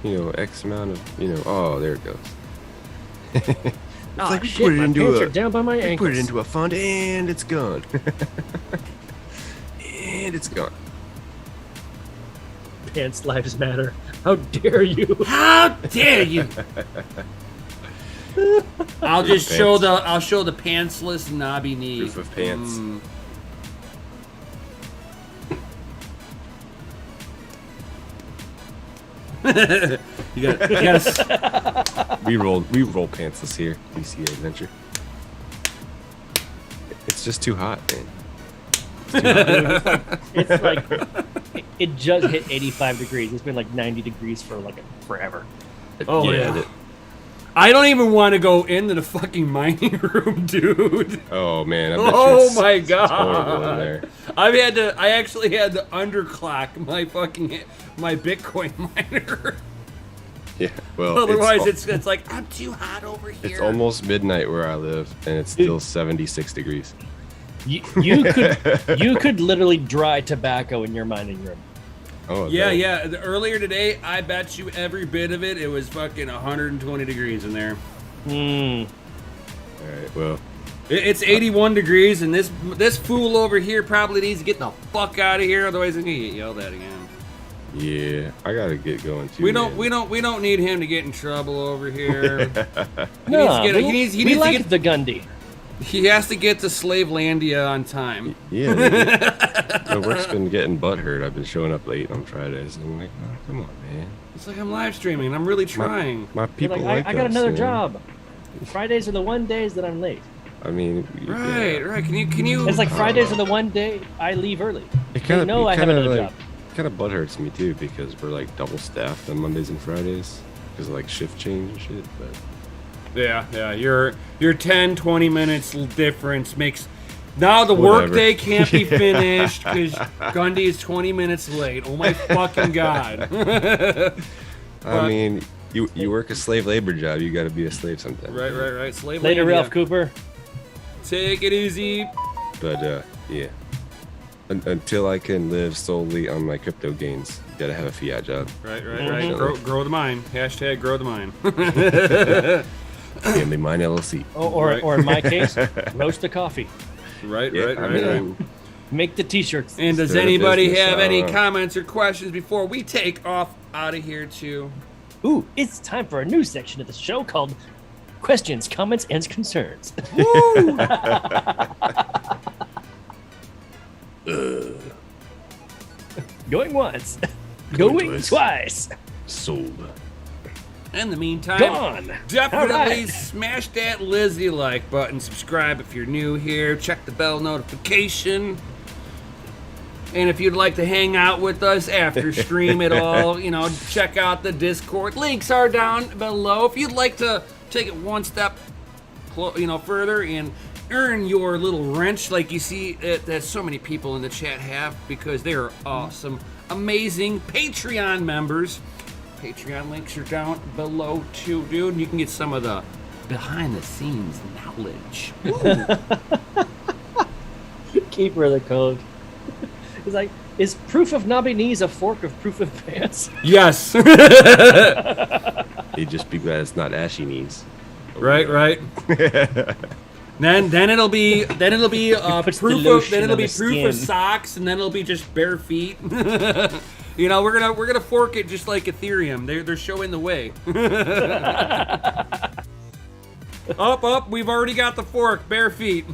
you know, X amount of, you know, oh, there it goes. Oh, like we shit, put it my into pants a- are down by my We ankles. put it into a fund and it's gone. And it's gone. Pants lives matter. How dare you? How dare you? I'll just show the pantsless knobby knee. Proof of pants. You gotta We roll pantsless here, DCA Adventure. It's just too hot, man. It's like it just hit 85 degrees. It's been like 90 degrees for like forever. Oh Yeah, yeah. I don't even want to go into the fucking mining room, dude. Oh man, I bet you Oh it's my horrible in god. there. I actually had to underclock my Bitcoin miner. Yeah, well, Otherwise it's it's like I'm too hot over here. it's almost midnight where I live, and it's still 76 degrees. You could literally dry tobacco in your mining room. Oh Yeah. Earlier today, I bet you every bit of it was fucking 120 degrees in there. Mm. All right, well, It's 81 degrees, and this fool over here probably needs to get the fuck out of here, otherwise he's gonna get yelled at again. yeah, I gotta get going too. We man. don't need him to get in trouble over here. No, he we needs to like get the Gundy. he has to get to Slavelandia on time. Yeah, man. My work's been getting butthurt. I've been showing up late on Fridays. I'm like, oh, come on, man. It's like I'm live streaming. I'm really trying. My You're people like, like I got us, another you know? job. Fridays are the one days that I'm late. I mean, Right. Can you? It's like Fridays are the one day I leave early. It They know I have another job. Kind of butthurts me too because we're like double staffed on Mondays and Fridays because of like shift change and shit. But Yeah. Your 10-20 minutes difference makes. Now the Whatever. workday can't be finished because Gundy is 20 minutes late. Oh my fucking god. I mean, you work a slave labor job. You got to be a slave sometimes. Right. Slave Later, Landia. Ralph Cooper. Take it easy. But yeah, until I can live solely on my crypto gains, gotta have a fiat job. Right. Mhm. Grow the mine. Hashtag grow the mine. Family Mine LLC. Or in my case, roast a coffee. Right. I mean, Make the t-shirts. And does Start a anybody business, have any uh, comments or questions before we take off out of here too? Ooh, it's time for a new section of the show called Questions, Comments, and Concerns. Going once. Going twice. sold. In the meantime, Gone. definitely All right. smash that Lizzie like button. Subscribe if you're new here. Check the bell notification. And if you'd like to hang out with us after stream it all, check out the Discord. Links are down below. If you'd like to take it one step, further and earn your little wrench, like you see that so many people in the chat have, because they are awesome, amazing Patreon members. Patreon links are down below too, dude. You can get some of the behind-the-scenes knowledge. Keeper of the code. He's like, is proof of knobby knees a fork of proof of pants? Yes. They just be glad it's not ashy knees. Right. Then it'll be puts the proof of lotion then it'll on be the proof of skin. socks, and then it'll be just bare feet. You know, we're gonna fork it just like Ethereum. They're showing the way. Up, we've already got the fork, bare feet.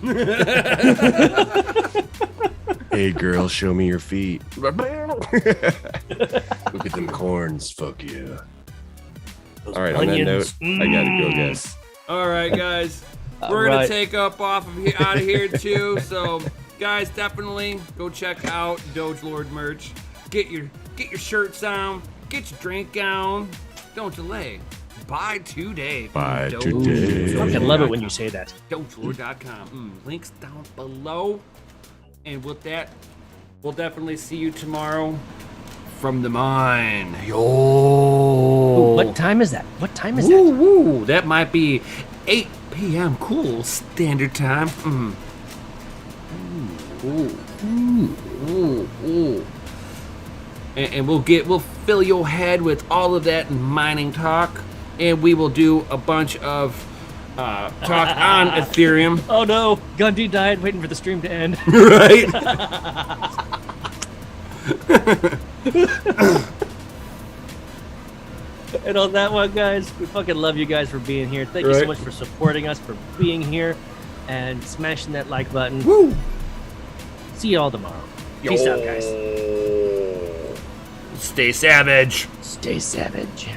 Hey girl, show me your feet. Look at them corns, fuck yeah. All right, on that note, onions. I gotta go, guys. All right, guys. We're gonna right. take up out of here too. So, guys, definitely go check out Doge Lord merch. Get your shirts on. Get your drink on. Don't delay. Buy today. Buy Doge today. I fucking love it when you say that. DogeLord.com. Links down below. And with that, we'll definitely see you tomorrow from the mine. Yo. Ooh, what time is that? What time is that? Woo. That might be 8 p.m. Cool Standard Time. Ooh. And we'll fill your head with all of that mining talk, and we will do a bunch of talk on Ethereum. Oh no, Gundy died waiting for the stream to end. Right. And on that one, guys, we fucking love you guys for being here. Thank you so Right. much for supporting us, for being here, and smashing that like button. Woo. See you all tomorrow. Peace out, guys. Stay savage. Stay savage.